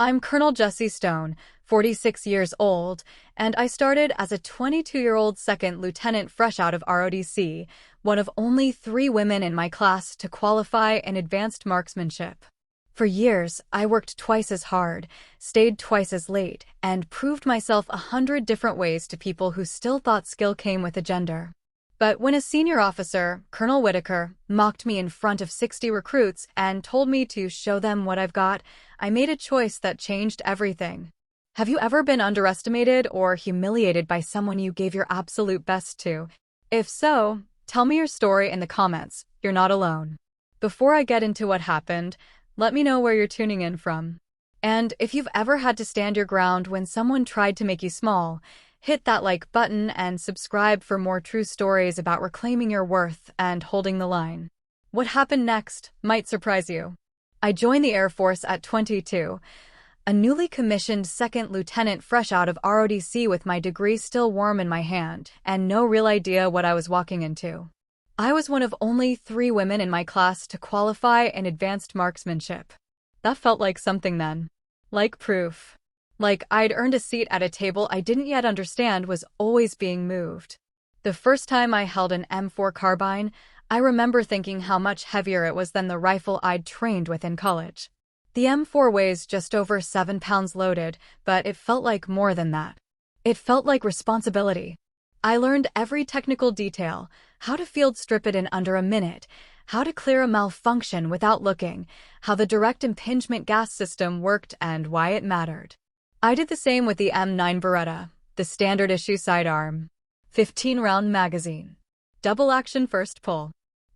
I'm Colonel Jesse Stone, 46 years old, and I started as a 22-year-old second lieutenant fresh out of ROTC, one of only 3 women in my class to qualify in advanced marksmanship. For years, I worked twice as hard, stayed twice as late, and proved myself 100 different ways to people who still thought skill came with a gender. But when a senior officer, Colonel Whitaker, mocked me in front of 60 recruits and told me to show them what I've got, I made a choice that changed everything. Have you ever been underestimated or humiliated by someone you gave your absolute best to? If so, tell me your story in the comments. You're not alone. Before I get into what happened, let me know where you're tuning in from. And if you've ever had to stand your ground when someone tried to make you small, hit that like button and subscribe for more true stories about reclaiming your worth and holding the line. What happened next might surprise you. I joined the Air Force at 22, a newly commissioned second lieutenant fresh out of ROTC with my degree still warm in my hand and no real idea what I was walking into. I was one of only 3 women in my class to qualify in advanced marksmanship. That felt like something then. Like proof. Like I'd earned a seat at a table I didn't yet understand was always being moved. The first time I held an M4 carbine, I remember thinking how much heavier it was than the rifle I'd trained with in college. The M4 weighs just over 7 pounds loaded, but it felt like more than that. It felt like responsibility. I learned every technical detail, how to field strip it in under a minute, how to clear a malfunction without looking, how the direct impingement gas system worked and why it mattered. I did the same with the M9 Beretta, the standard issue sidearm, 15-round magazine, double action first pull.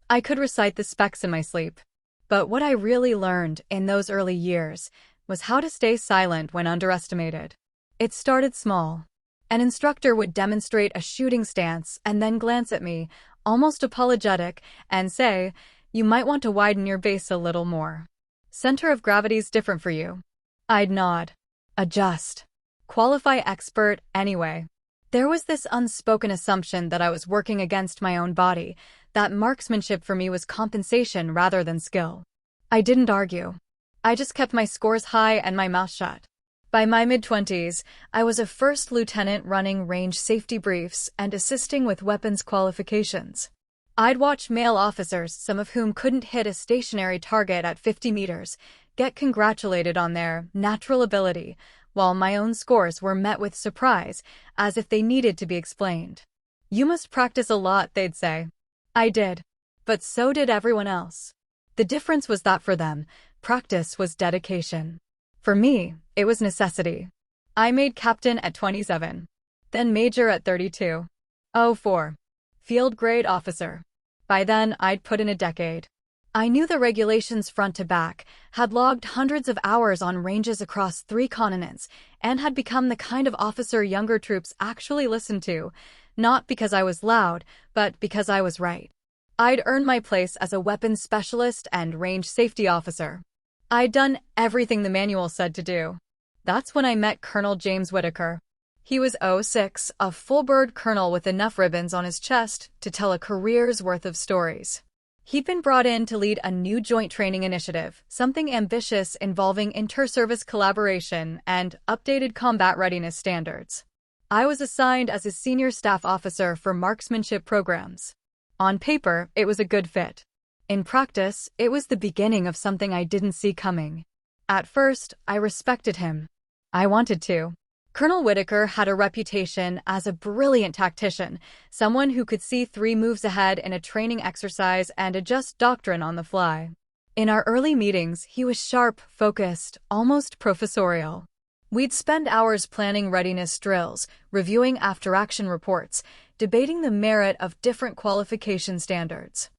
I could recite the specs in my sleep. But what I really learned in those early years was how to stay silent when underestimated. It started small. An instructor would demonstrate a shooting stance and then glance at me, almost apologetic, and say, "You might want to widen your base a little more. Center of gravity's different for you." I'd nod. Adjust. Qualify expert anyway. There was this unspoken assumption that I was working against my own body, that marksmanship for me was compensation rather than skill. I didn't argue. I just kept my scores high and my mouth shut. By my mid-20s, I was a first lieutenant running range safety briefs and assisting with weapons qualifications. I'd watch male officers, some of whom couldn't hit a stationary target at 50 meters, get congratulated on their natural ability, while my own scores were met with surprise, as if they needed to be explained. "You must practice a lot," they'd say. I did. But so did everyone else. The difference was that for them, practice was dedication. For me, it was necessity. I made captain at 27, then major at 32. 04. Field grade officer. By then, I'd put in a decade. I knew the regulations front to back, had logged hundreds of hours on ranges across 3 continents, and had become the kind of officer younger troops actually listened to, not because I was loud, but because I was right. I'd earned my place as a weapons specialist and range safety officer. I'd done everything the manual said to do. That's when I met Colonel James Whitaker. He was 06, a full-bird colonel with enough ribbons on his chest to tell a career's worth of stories. He'd been brought in to lead a new joint training initiative, something ambitious involving inter-service collaboration and updated combat readiness standards. I was assigned as a senior staff officer for marksmanship programs. On paper, it was a good fit. In practice, it was the beginning of something I didn't see coming. At first, I respected him. I wanted to. Colonel Whitaker had a reputation as a brilliant tactician, someone who could see 3 moves ahead in a training exercise and adjust doctrine on the fly. In our early meetings, he was sharp, focused, almost professorial. We'd spend hours planning readiness drills, reviewing after-action reports, debating the merit of different qualification standards.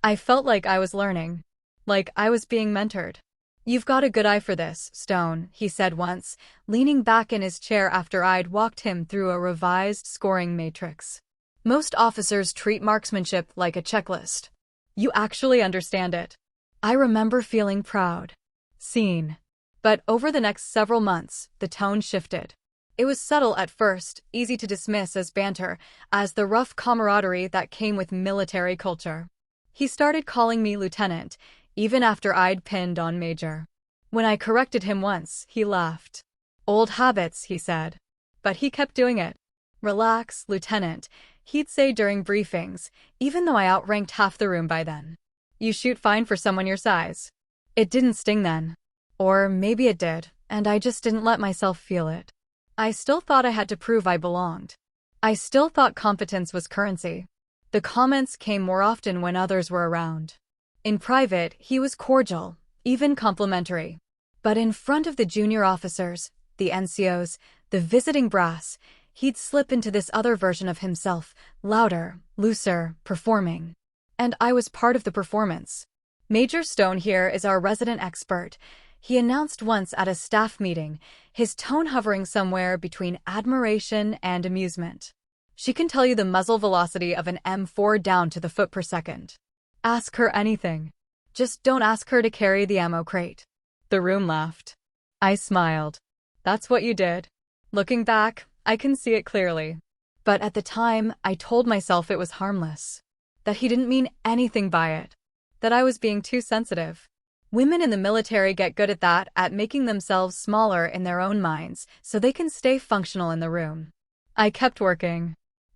I felt like I was learning, like I was being mentored. "You've got a good eye for this, Stone," he said once, leaning back in his chair after I'd walked him through a revised scoring matrix. "Most officers treat marksmanship like a checklist. You actually understand it." I remember feeling proud. Seen. But over the next several months, the tone shifted. It was subtle at first, easy to dismiss as banter, as the rough camaraderie that came with military culture. He started calling me lieutenant, even after I'd pinned on major. When I corrected him once, he laughed. Old habits, he said. But he kept doing it. Relax, Lieutenant, he'd say during briefings, even though I outranked half the room by then. You shoot fine for someone your size. It didn't sting then. Or maybe it did, and I just didn't let myself feel it. I still thought I had to prove I belonged. I still thought competence was currency. The comments came more often when others were around. In private, he was cordial, even complimentary. But in front of the junior officers, the NCOs, the visiting brass, he'd slip into this other version of himself, louder, looser, performing. And I was part of the performance. Major Stone here is our resident expert, he announced once at a staff meeting, his tone hovering somewhere between admiration and amusement. She can tell you the muzzle velocity of an M4 down to the foot per second. Ask her anything. Just don't ask her to carry the ammo crate. The room laughed. I smiled. That's what you did. Looking back, I can see it clearly. But at the time, I told myself it was harmless. That he didn't mean anything by it. That I was being too sensitive. Women in the military get good at that, at making themselves smaller in their own minds, so they can stay functional in the room. I kept working.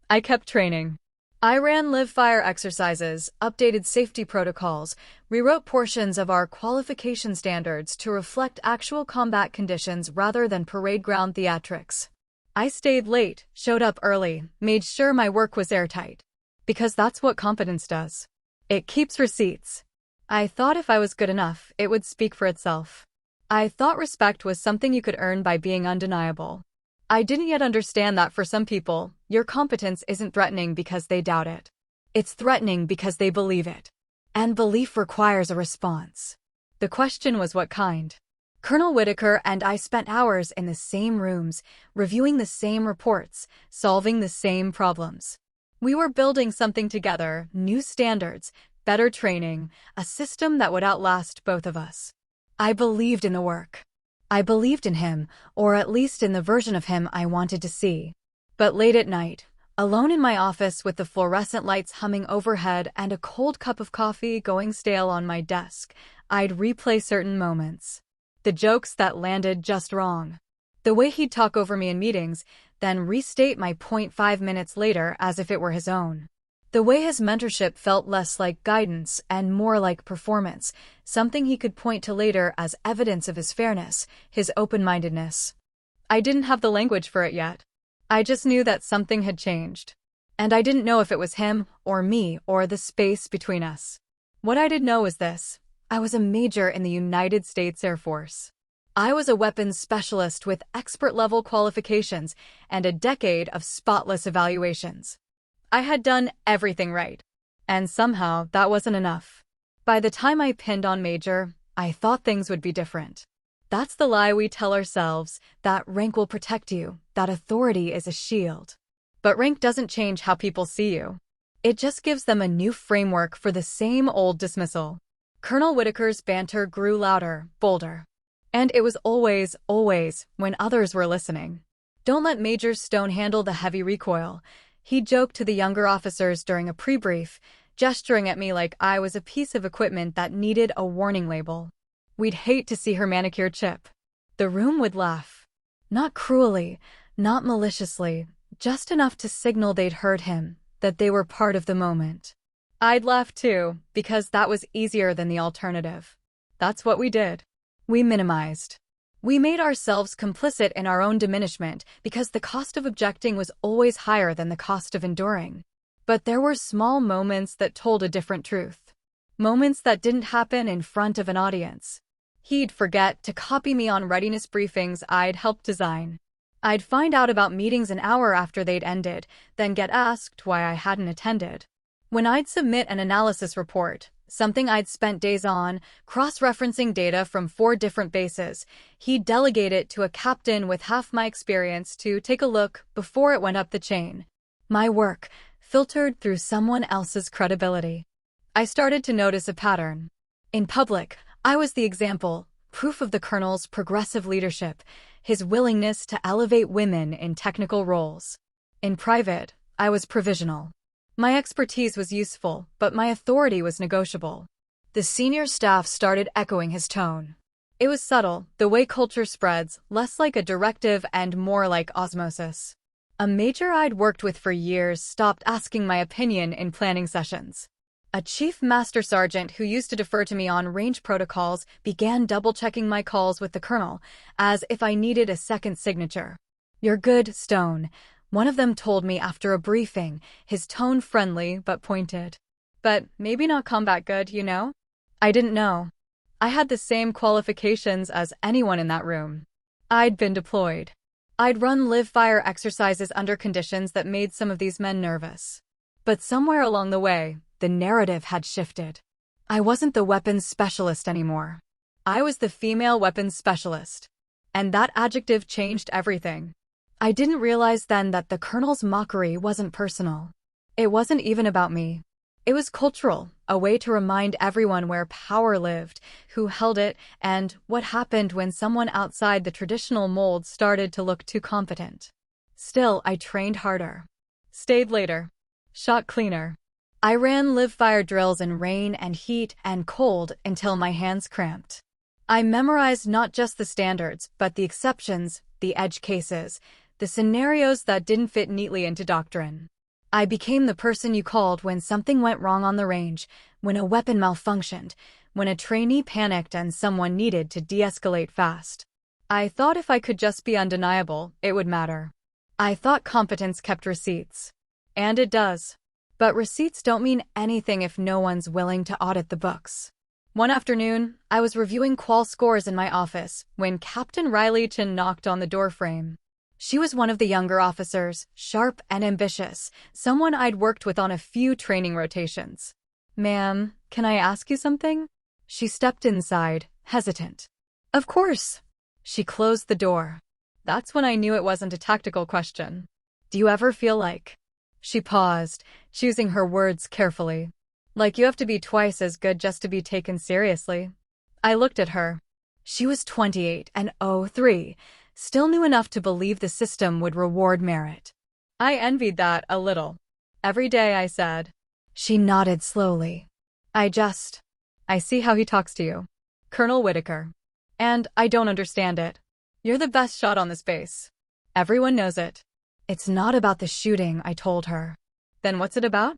I kept training. I ran live-fire exercises, updated safety protocols, rewrote portions of our qualification standards to reflect actual combat conditions rather than parade ground theatrics. I stayed late, showed up early, made sure my work was airtight. Because that's what competence does. It keeps receipts. I thought if I was good enough, it would speak for itself. I thought respect was something you could earn by being undeniable. I didn't yet understand that for some people, your competence isn't threatening because they doubt it. It's threatening because they believe it. And belief requires a response. The question was what kind. Colonel Whitaker and I spent hours in the same rooms, reviewing the same reports, solving the same problems. We were building something together, new standards, better training, a system that would outlast both of us. I believed in the work. I believed in him, or at least in the version of him I wanted to see. But late at night, alone in my office with the fluorescent lights humming overhead and a cold cup of coffee going stale on my desk, I'd replay certain moments. The jokes that landed just wrong. The way he'd talk over me in meetings, then restate my point 5 minutes later as if it were his own. The way his mentorship felt less like guidance and more like performance, something he could point to later as evidence of his fairness, his open-mindedness. I didn't have the language for it yet. I just knew that something had changed. And I didn't know if it was him, or me, or the space between us. What I did know was this. I was a major in the United States Air Force. I was a weapons specialist with expert-level qualifications and a decade of spotless evaluations. I had done everything right. And somehow, that wasn't enough. By the time I pinned on Major, I thought things would be different. That's the lie we tell ourselves, that rank will protect you, that authority is a shield. But rank doesn't change how people see you. It just gives them a new framework for the same old dismissal. Colonel Whitaker's banter grew louder, bolder. And it was always, when others were listening. Don't let Major Stone handle the heavy recoil. He joked to the younger officers during a pre-brief, gesturing at me like I was a piece of equipment that needed a warning label. We'd hate to see her manicure chip. The room would laugh. Not cruelly, not maliciously, just enough to signal they'd heard him, that they were part of the moment. I'd laugh too, because that was easier than the alternative. That's what we did. We minimized. We made ourselves complicit in our own diminishment because the cost of objecting was always higher than the cost of enduring. But there were small moments that told a different truth. Moments that didn't happen in front of an audience. He'd forget to copy me on readiness briefings I'd helped design. I'd find out about meetings an hour after they'd ended, then get asked why I hadn't attended. When I'd submit an analysis report, something I'd spent days on, cross-referencing data from 4 different bases, he'd delegate it to a captain with half my experience to take a look before it went up the chain. My work filtered through someone else's credibility. I started to notice a pattern. In public, I was the example, proof of the colonel's progressive leadership, his willingness to elevate women in technical roles. In private, I was provisional. My expertise was useful, but my authority was negotiable. The senior staff started echoing his tone. It was subtle, the way culture spreads, less like a directive and more like osmosis. A major I'd worked with for years stopped asking my opinion in planning sessions. A chief master sergeant who used to defer to me on range protocols began double-checking my calls with the colonel, as if I needed a second signature. "You're good, Stone," one of them told me after a briefing, his tone friendly but pointed. But maybe not combat good, you know? I didn't know. I had the same qualifications as anyone in that room. I'd been deployed. I'd run live-fire exercises under conditions that made some of these men nervous. But somewhere along the way, the narrative had shifted. I wasn't the weapons specialist anymore. I was the female weapons specialist. And that adjective changed everything. I didn't realize then that the colonel's mockery wasn't personal. It wasn't even about me. It was cultural, a way to remind everyone where power lived, who held it, and what happened when someone outside the traditional mold started to look too competent. Still, I trained harder. Stayed later. Shot cleaner. I ran live-fire drills in rain and heat and cold until my hands cramped. I memorized not just the standards, but the exceptions, the edge cases, the scenarios that didn't fit neatly into doctrine. I became the person you called when something went wrong on the range, when a weapon malfunctioned, when a trainee panicked and someone needed to de-escalate fast. I thought if I could just be undeniable, it would matter. I thought competence kept receipts. And it does. But receipts don't mean anything if no one's willing to audit the books. One afternoon, I was reviewing qual scores in my office when Captain Riley Chin knocked on the doorframe. She was one of the younger officers, sharp and ambitious, someone I'd worked with on a few training rotations. "Ma'am, can I ask you something?" She stepped inside, hesitant. "Of course." She closed the door. That's when I knew it wasn't a tactical question. "Do you ever feel like—" She paused, choosing her words carefully. "Like you have to be twice as good just to be taken seriously?" I looked at her. She was 28 and 03. Still knew enough to believe the system would reward merit. I envied that a little. "Every day," I said. She nodded slowly. I see how he talks to you. Colonel Whitaker. And I don't understand it. You're the best shot on this base. Everyone knows it." "It's not about the shooting," I told her. "Then what's it about?"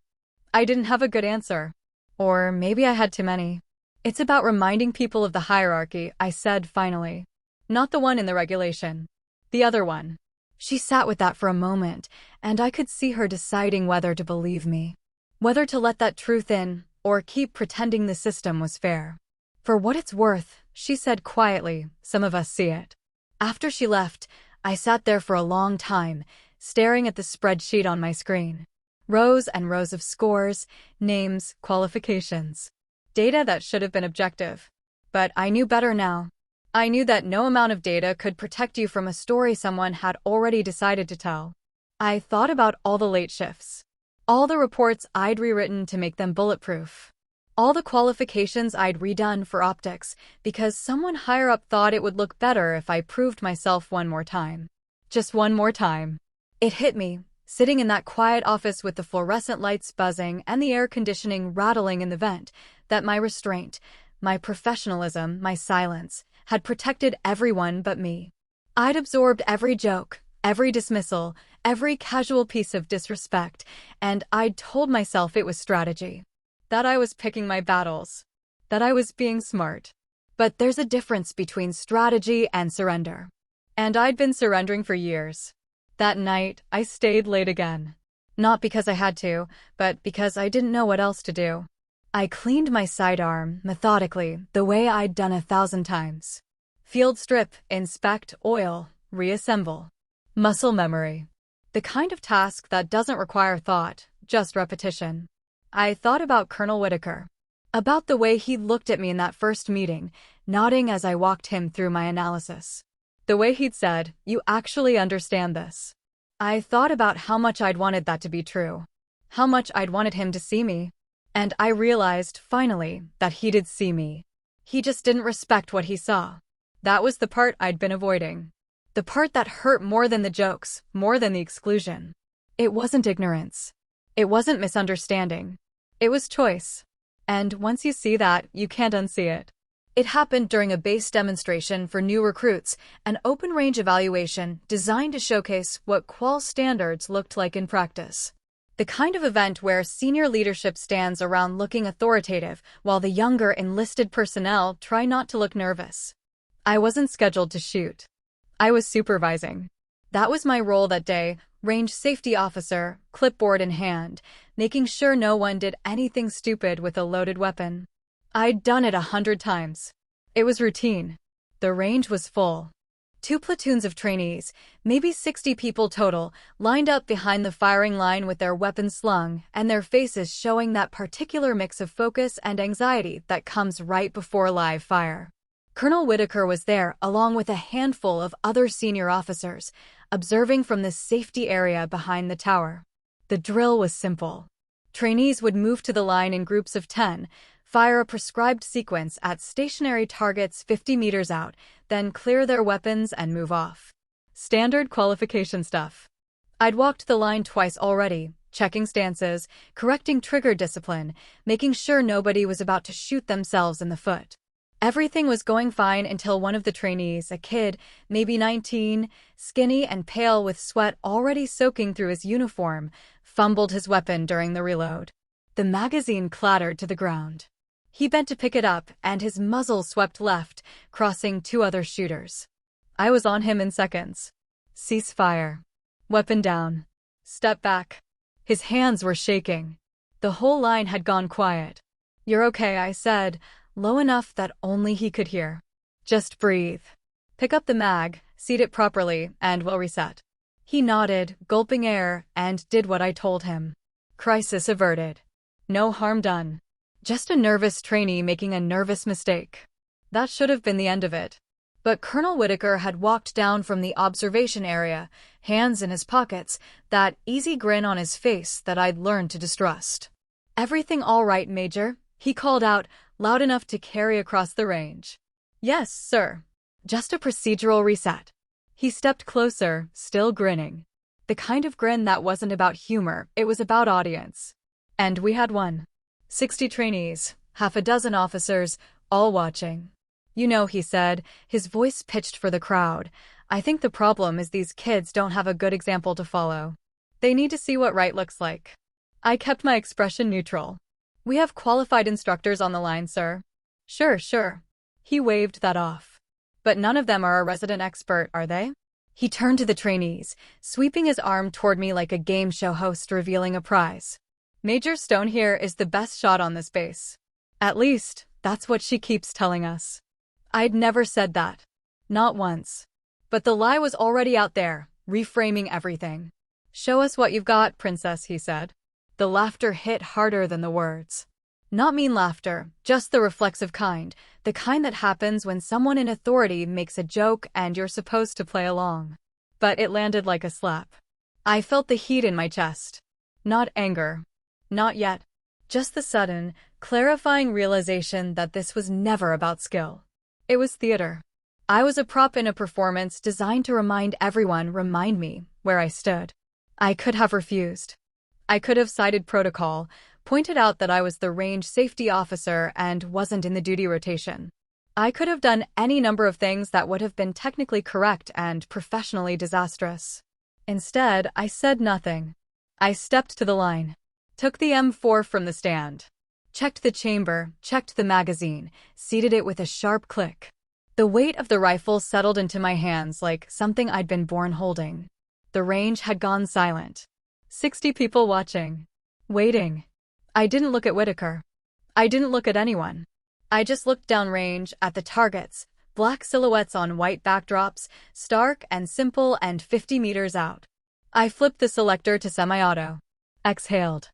I didn't have a good answer. Or maybe I had too many. "It's about reminding people of the hierarchy," I said finally. "Not the one in the regulation. The other one." She sat with that for a moment, and I could see her deciding whether to believe me. Whether to let that truth in, or keep pretending the system was fair. "For what it's worth," she said quietly, "some of us see it." After she left, I sat there for a long time, staring at the spreadsheet on my screen. Rows and rows of scores, names, qualifications. Data that should have been objective. But I knew better now. I knew that no amount of data could protect you from a story someone had already decided to tell. I thought about all the late shifts. All the reports I'd rewritten to make them bulletproof. All the qualifications I'd redone for optics because someone higher up thought it would look better if I proved myself one more time. Just one more time. It hit me, sitting in that quiet office with the fluorescent lights buzzing and the air conditioning rattling in the vent, that my restraint, my professionalism, my silence, had protected everyone but me. I'd absorbed every joke, every dismissal, every casual piece of disrespect, and I'd told myself it was strategy. That I was picking my battles. That I was being smart. But there's a difference between strategy and surrender. And I'd been surrendering for years. That night, I stayed late again. Not because I had to, but because I didn't know what else to do. I cleaned my sidearm, methodically, the way I'd done 1,000 times. Field strip, inspect, oil, reassemble. Muscle memory. The kind of task that doesn't require thought, just repetition. I thought about Colonel Whitaker. About the way he looked at me in that first meeting, nodding as I walked him through my analysis. The way he'd said, "You actually understand this." I thought about how much I'd wanted that to be true. How much I'd wanted him to see me. And I realized, finally, that he did see me. He just didn't respect what he saw. That was the part I'd been avoiding. The part that hurt more than the jokes, more than the exclusion. It wasn't ignorance. It wasn't misunderstanding. It was choice. And once you see that, you can't unsee it. It happened during a base demonstration for new recruits, an open-range evaluation designed to showcase what qual standards looked like in practice. The kind of event where senior leadership stands around looking authoritative while the younger enlisted personnel try not to look nervous. I wasn't scheduled to shoot. I was supervising. That was my role that day, range safety officer, clipboard in hand, making sure no one did anything stupid with a loaded weapon. I'd done it 100 times. It was routine. The range was full. 2 platoons of trainees, maybe 60 people total, lined up behind the firing line with their weapons slung and their faces showing that particular mix of focus and anxiety that comes right before live fire. Colonel Whitaker was there along with a handful of other senior officers, observing from the safety area behind the tower. The drill was simple. Trainees would move to the line in groups of 10, fire a prescribed sequence at stationary targets 50 meters out, then clear their weapons and move off. Standard qualification stuff. I'd walked the line twice already, checking stances, correcting trigger discipline, making sure nobody was about to shoot themselves in the foot. Everything was going fine until one of the trainees, a kid, maybe 19, skinny and pale with sweat already soaking through his uniform, fumbled his weapon during the reload. The magazine clattered to the ground. He bent to pick it up, and his muzzle swept left, crossing 2 other shooters. I was on him in seconds. Cease fire. Weapon down. Step back. His hands were shaking. The whole line had gone quiet. "You're okay," I said, low enough that only he could hear. "Just breathe. Pick up the mag, seat it properly, and we'll reset." He nodded, gulping air, and did what I told him. Crisis averted. No harm done. Just a nervous trainee making a nervous mistake. That should have been the end of it. But Colonel Whitaker had walked down from the observation area, hands in his pockets, that easy grin on his face that I'd learned to distrust. "Everything all right, Major?" he called out, loud enough to carry across the range. "Yes, sir. Just a procedural reset." He stepped closer, still grinning. The kind of grin that wasn't about humor, it was about audience. And we had one. 60 trainees, half a dozen officers, all watching. "You know," he said, his voice pitched for the crowd, "I think the problem is these kids don't have a good example to follow. They need to see what right looks like." I kept my expression neutral. "We have qualified instructors on the line, sir." Sure. He waved that off. "But none of them are a resident expert, are they?" He turned to the trainees, sweeping his arm toward me like a game show host revealing a prize. "Major Stone here is the best shot on this base. At least, that's what she keeps telling us." I'd never said that. Not once. But the lie was already out there, reframing everything. "Show us what you've got, princess," he said. The laughter hit harder than the words. Not mean laughter, just the reflexive kind, the kind that happens when someone in authority makes a joke and you're supposed to play along. But it landed like a slap. I felt the heat in my chest. Not anger. Not yet. Just the sudden, clarifying realization that this was never about skill. It was theater. I was a prop in a performance designed to remind me, where I stood. I could have refused. I could have cited protocol, pointed out that I was the range safety officer and wasn't in the duty rotation. I could have done any number of things that would have been technically correct and professionally disastrous. Instead, I said nothing. I stepped to the line. Took the M4 from the stand. Checked the chamber, checked the magazine, seated it with a sharp click. The weight of the rifle settled into my hands like something I'd been born holding. The range had gone silent. 60 people watching. Waiting. I didn't look at Whitaker. I didn't look at anyone. I just looked downrange at the targets, black silhouettes on white backdrops, stark and simple and 50 meters out. I flipped the selector to semi-auto. Exhaled.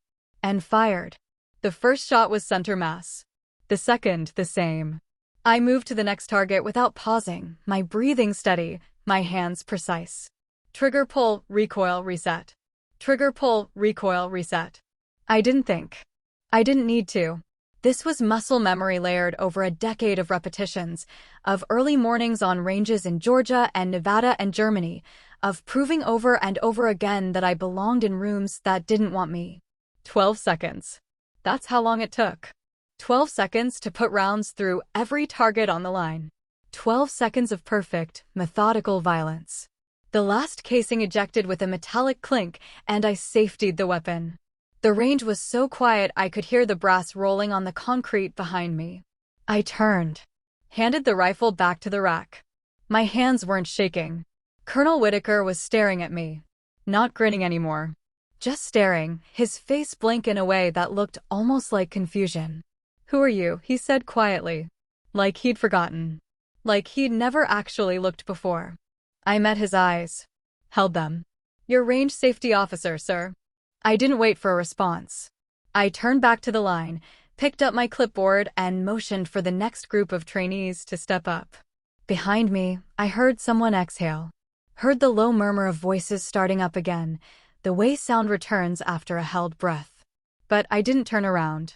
And fired. The first shot was center mass. The second, the same. I moved to the next target without pausing, my breathing steady, my hands precise. Trigger pull, recoil, reset. Trigger pull, recoil, reset. I didn't think. I didn't need to. This was muscle memory layered over a decade of repetitions, of early mornings on ranges in Georgia and Nevada and Germany, of proving over and over again that I belonged in rooms that didn't want me. 12 seconds. That's how long it took. 12 seconds to put rounds through every target on the line. 12 seconds of perfect, methodical violence. The last casing ejected with a metallic clink, and I safetied the weapon. The range was so quiet I could hear the brass rolling on the concrete behind me. I turned, handed the rifle back to the rack. My hands weren't shaking. Colonel Whitaker was staring at me. Not grinning anymore. Just staring, his face blank in a way that looked almost like confusion. "Who are you?" he said quietly. Like he'd forgotten. Like he'd never actually looked before. I met his eyes. Held them. "Your range safety officer, sir." I didn't wait for a response. I turned back to the line, picked up my clipboard, and motioned for the next group of trainees to step up. Behind me, I heard someone exhale. Heard the low murmur of voices starting up again, the way sound returns after a held breath. But I didn't turn around.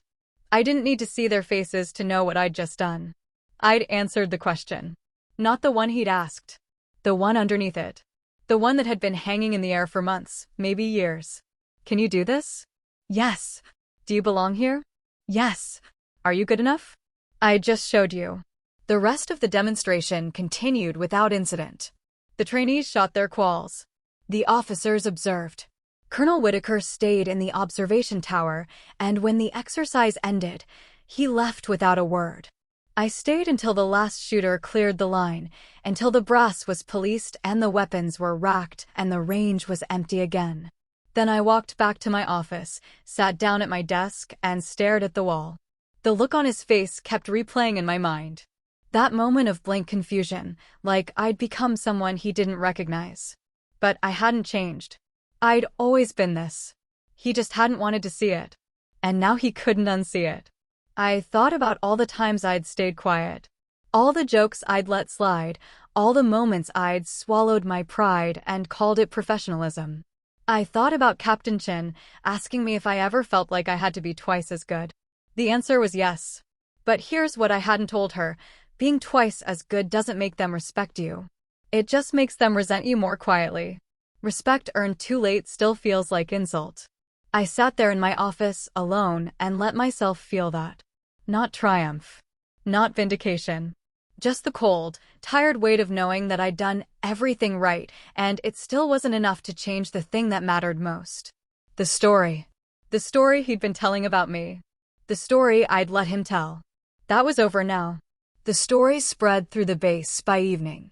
I didn't need to see their faces to know what I'd just done. I'd answered the question. Not the one he'd asked. The one underneath it. The one that had been hanging in the air for months, maybe years. "Can you do this?" "Yes." "Do you belong here?" "Yes." "Are you good enough?" "I just showed you." The rest of the demonstration continued without incident. The trainees shot their quals. The officers observed. Colonel Whitaker stayed in the observation tower, and when the exercise ended, he left without a word. I stayed until the last shooter cleared the line, until the brass was policed and the weapons were racked and the range was empty again. Then I walked back to my office, sat down at my desk, and stared at the wall. The look on his face kept replaying in my mind. That moment of blank confusion, like I'd become someone he didn't recognize. But I hadn't changed. I'd always been this. He just hadn't wanted to see it. And now he couldn't unsee it. I thought about all the times I'd stayed quiet. All the jokes I'd let slide, all the moments I'd swallowed my pride and called it professionalism. I thought about Captain Chin asking me if I ever felt like I had to be twice as good. The answer was yes. But here's what I hadn't told her. Being twice as good doesn't make them respect you. It just makes them resent you more quietly. Respect earned too late still feels like insult. I sat there in my office, alone, and let myself feel that. Not triumph. Not vindication. Just the cold, tired weight of knowing that I'd done everything right, and it still wasn't enough to change the thing that mattered most. The story. The story he'd been telling about me. The story I'd let him tell. That was over now. The story spread through the base by evening.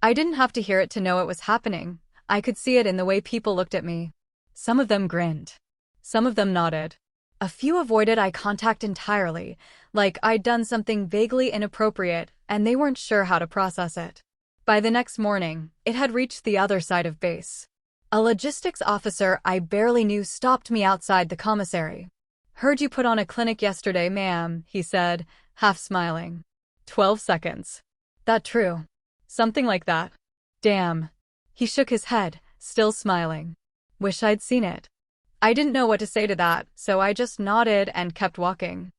I didn't have to hear it to know it was happening. I could see it in the way people looked at me. Some of them grinned. Some of them nodded. A few avoided eye contact entirely, like I'd done something vaguely inappropriate and they weren't sure how to process it. By the next morning, it had reached the other side of base. A logistics officer I barely knew stopped me outside the commissary. "Heard you put on a clinic yesterday, ma'am," he said, half smiling. 12 seconds. That true? Something like that. Damn. He shook his head, still smiling. Wish I'd seen it. I didn't know what to say to that, so I just nodded and kept walking.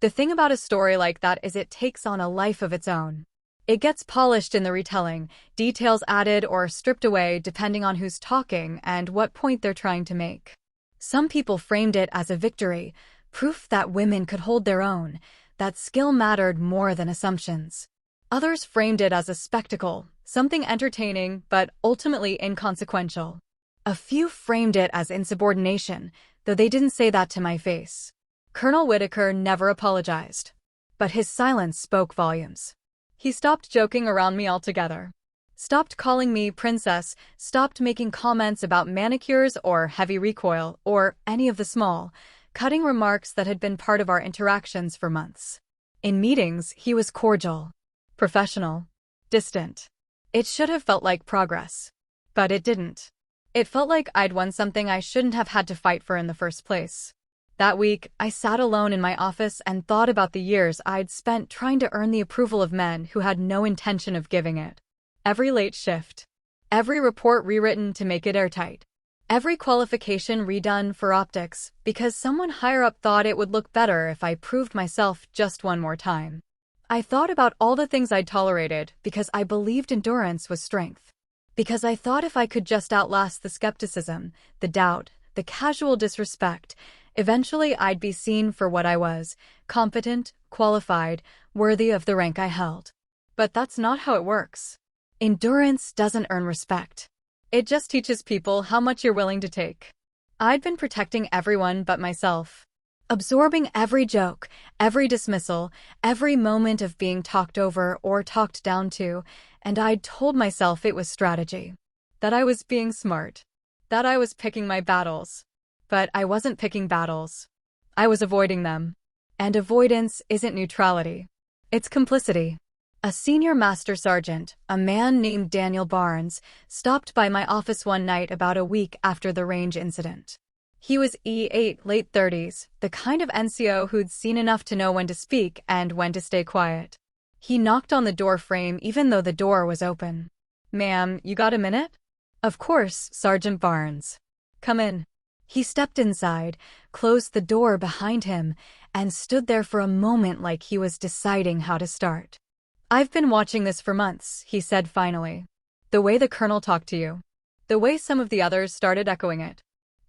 The thing about a story like that is it takes on a life of its own. It gets polished in the retelling, details added or stripped away depending on who's talking and what point they're trying to make. Some people framed it as a victory, proof that women could hold their own, that skill mattered more than assumptions. Others framed it as a spectacle, something entertaining but ultimately inconsequential. A few framed it as insubordination, though they didn't say that to my face. Colonel Whitaker never apologized. But his silence spoke volumes. He stopped joking around me altogether. Stopped calling me princess, stopped making comments about manicures or heavy recoil or any of the small, cutting remarks that had been part of our interactions for months. In meetings, he was cordial, professional, distant. It should have felt like progress. But it didn't. It felt like I'd won something I shouldn't have had to fight for in the first place. That week, I sat alone in my office and thought about the years I'd spent trying to earn the approval of men who had no intention of giving it. Every late shift. Every report rewritten to make it airtight. Every qualification redone for optics because someone higher up thought it would look better if I proved myself just one more time. I thought about all the things I'd tolerated because I believed endurance was strength. Because I thought if I could just outlast the skepticism, the doubt, the casual disrespect, Eventually, I'd be seen for what I was, competent, qualified, worthy of the rank I held. But that's not how it works. Endurance doesn't earn respect. It just teaches people how much you're willing to take. I'd been protecting everyone but myself. Absorbing every joke, every dismissal, every moment of being talked over or talked down to, and I'd told myself it was strategy. That I was being smart. That I was picking my battles. But I wasn't picking battles. I was avoiding them. And avoidance isn't neutrality. It's complicity. A senior master sergeant, a man named Daniel Barnes, stopped by my office one night about a week after the range incident. He was E8, late 30s, the kind of NCO who'd seen enough to know when to speak and when to stay quiet. He knocked on the door frame even though the door was open. "Ma'am, you got a minute?" "Of course, Sergeant Barnes. Come in." He stepped inside, closed the door behind him, and stood there for a moment like he was deciding how to start. "I've been watching this for months," he said finally. "The way the colonel talked to you. The way some of the others started echoing it.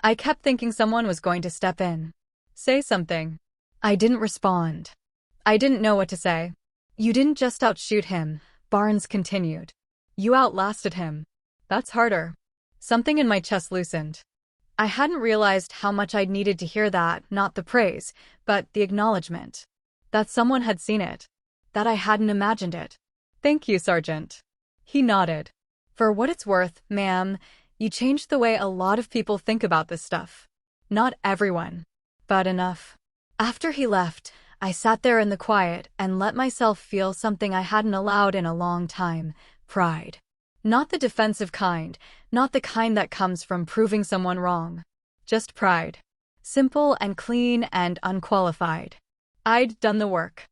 I kept thinking someone was going to step in. Say something." I didn't respond. I didn't know what to say. "You didn't just outshoot him," Barnes continued. "You outlasted him. That's harder." Something in my chest loosened. I hadn't realized how much I'd needed to hear that, not the praise, but the acknowledgement. That someone had seen it. That I hadn't imagined it. "Thank you, Sergeant." He nodded. "For what it's worth, ma'am, you changed the way a lot of people think about this stuff. Not everyone, but enough." After he left, I sat there in the quiet and let myself feel something I hadn't allowed in a long time: pride. Not the defensive kind, not the kind that comes from proving someone wrong. Just pride. Simple and clean and unqualified. I'd done the work.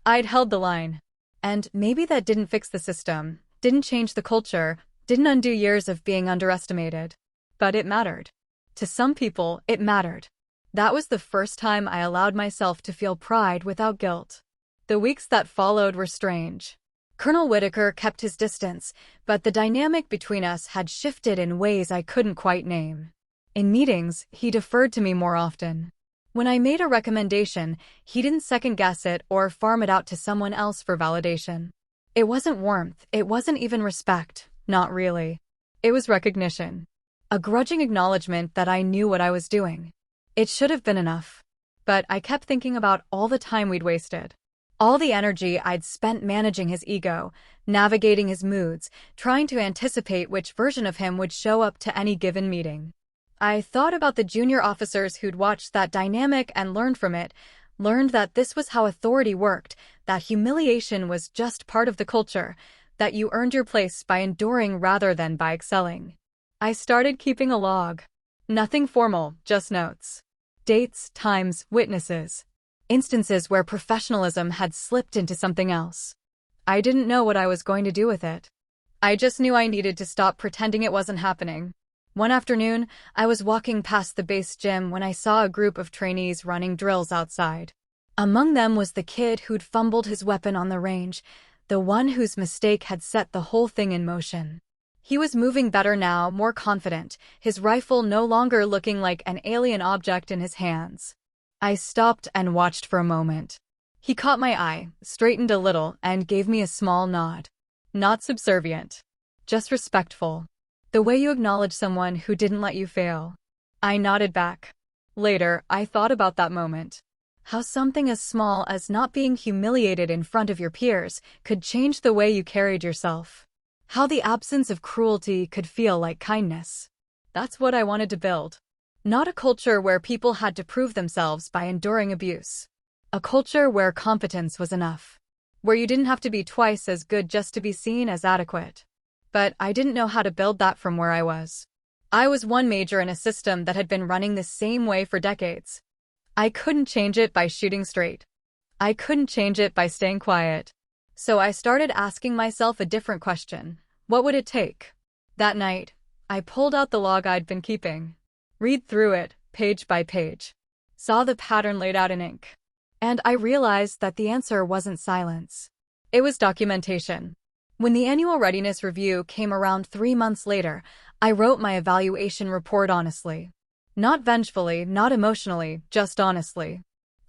I'd held the line. And maybe that didn't fix the system, didn't change the culture, didn't undo years of being underestimated. But it mattered. To some people, it mattered. That was the first time I allowed myself to feel pride without guilt. The weeks that followed were strange. Colonel Whitaker kept his distance, but the dynamic between us had shifted in ways I couldn't quite name. In meetings, he deferred to me more often. When I made a recommendation, he didn't second-guess it or farm it out to someone else for validation. It wasn't warmth, it wasn't even respect, not really. It was recognition. A grudging acknowledgement that I knew what I was doing. It should have been enough. But I kept thinking about all the time we'd wasted. All the energy I'd spent managing his ego, navigating his moods, trying to anticipate which version of him would show up to any given meeting. I thought about the junior officers who'd watched that dynamic and learned from it, learned that this was how authority worked, that humiliation was just part of the culture, that you earned your place by enduring rather than by excelling. I started keeping a log. Nothing formal, just notes. Dates, times, witnesses. Instances where professionalism had slipped into something else. I didn't know what I was going to do with it. I just knew I needed to stop pretending it wasn't happening. One afternoon, I was walking past the base gym when I saw a group of trainees running drills outside. Among them was the kid who'd fumbled his weapon on the range, the one whose mistake had set the whole thing in motion. He was moving better now, more confident, his rifle no longer looking like an alien object in his hands. I stopped and watched for a moment. He caught my eye, straightened a little, and gave me a small nod. Not subservient. Just respectful. The way you acknowledge someone who didn't let you fail. I nodded back. Later, I thought about that moment. How something as small as not being humiliated in front of your peers could change the way you carried yourself. How the absence of cruelty could feel like kindness. That's what I wanted to build. Not a culture where people had to prove themselves by enduring abuse. A culture where competence was enough. Where you didn't have to be twice as good just to be seen as adequate. But I didn't know how to build that from where I was. I was one major in a system that had been running the same way for decades. I couldn't change it by shooting straight. I couldn't change it by staying quiet. So I started asking myself a different question. What would it take? That night, I pulled out the log I'd been keeping. Read through it, page by page. Saw the pattern laid out in ink. And I realized that the answer wasn't silence. It was documentation. When the annual readiness review came around 3 months later, I wrote my evaluation report honestly. Not vengefully, not emotionally, just honestly.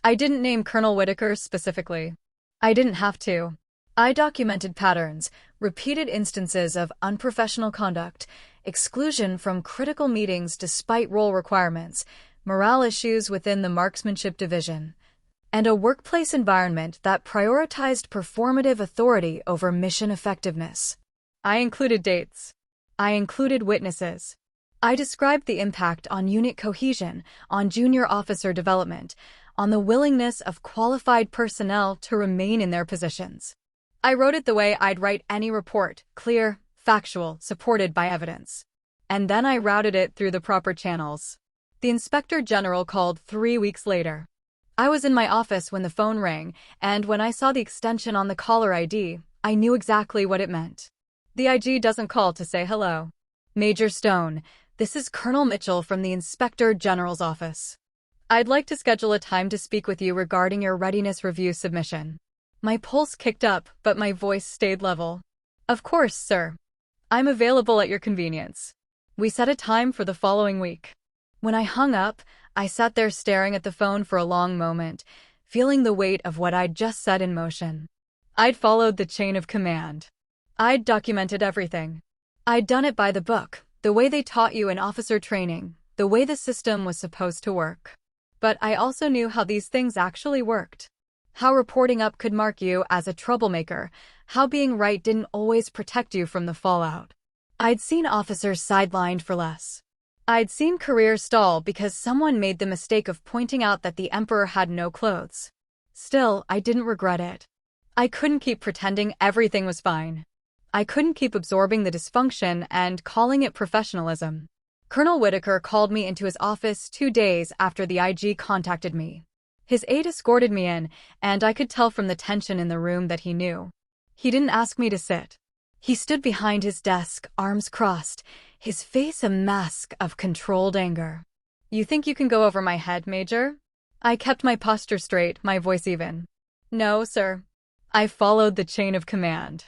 I didn't name Colonel Whitaker specifically. I didn't have to. I documented patterns, repeated instances of unprofessional conduct, exclusion from critical meetings despite role requirements, morale issues within the marksmanship division, and a workplace environment that prioritized performative authority over mission effectiveness. I included dates. I included witnesses. I described the impact on unit cohesion, on junior officer development, on the willingness of qualified personnel to remain in their positions. I wrote it the way I'd write any report, clear, factual, supported by evidence. And then I routed it through the proper channels. The Inspector General called 3 weeks later. I was in my office when the phone rang, and when I saw the extension on the caller ID, I knew exactly what it meant. The IG doesn't call to say hello. Major Stone, this is Colonel Mitchell from the Inspector General's office. I'd like to schedule a time to speak with you regarding your readiness review submission. My pulse kicked up, but my voice stayed level. Of course, sir. I'm available at your convenience. We set a time for the following week. When I hung up, I sat there staring at the phone for a long moment, feeling the weight of what I'd just set in motion. I'd followed the chain of command. I'd documented everything. I'd done it by the book, the way they taught you in officer training, the way the system was supposed to work. But I also knew how these things actually worked. How reporting up could mark you as a troublemaker, how being right didn't always protect you from the fallout. I'd seen officers sidelined for less. I'd seen careers stall because someone made the mistake of pointing out that the emperor had no clothes. Still, I didn't regret it. I couldn't keep pretending everything was fine. I couldn't keep absorbing the dysfunction and calling it professionalism. Colonel Whitaker called me into his office 2 days after the IG contacted me. His aide escorted me in, and I could tell from the tension in the room that he knew. He didn't ask me to sit. He stood behind his desk, arms crossed, his face a mask of controlled anger. You think you can go over my head, Major? I kept my posture straight, my voice even. No, sir. I followed the chain of command.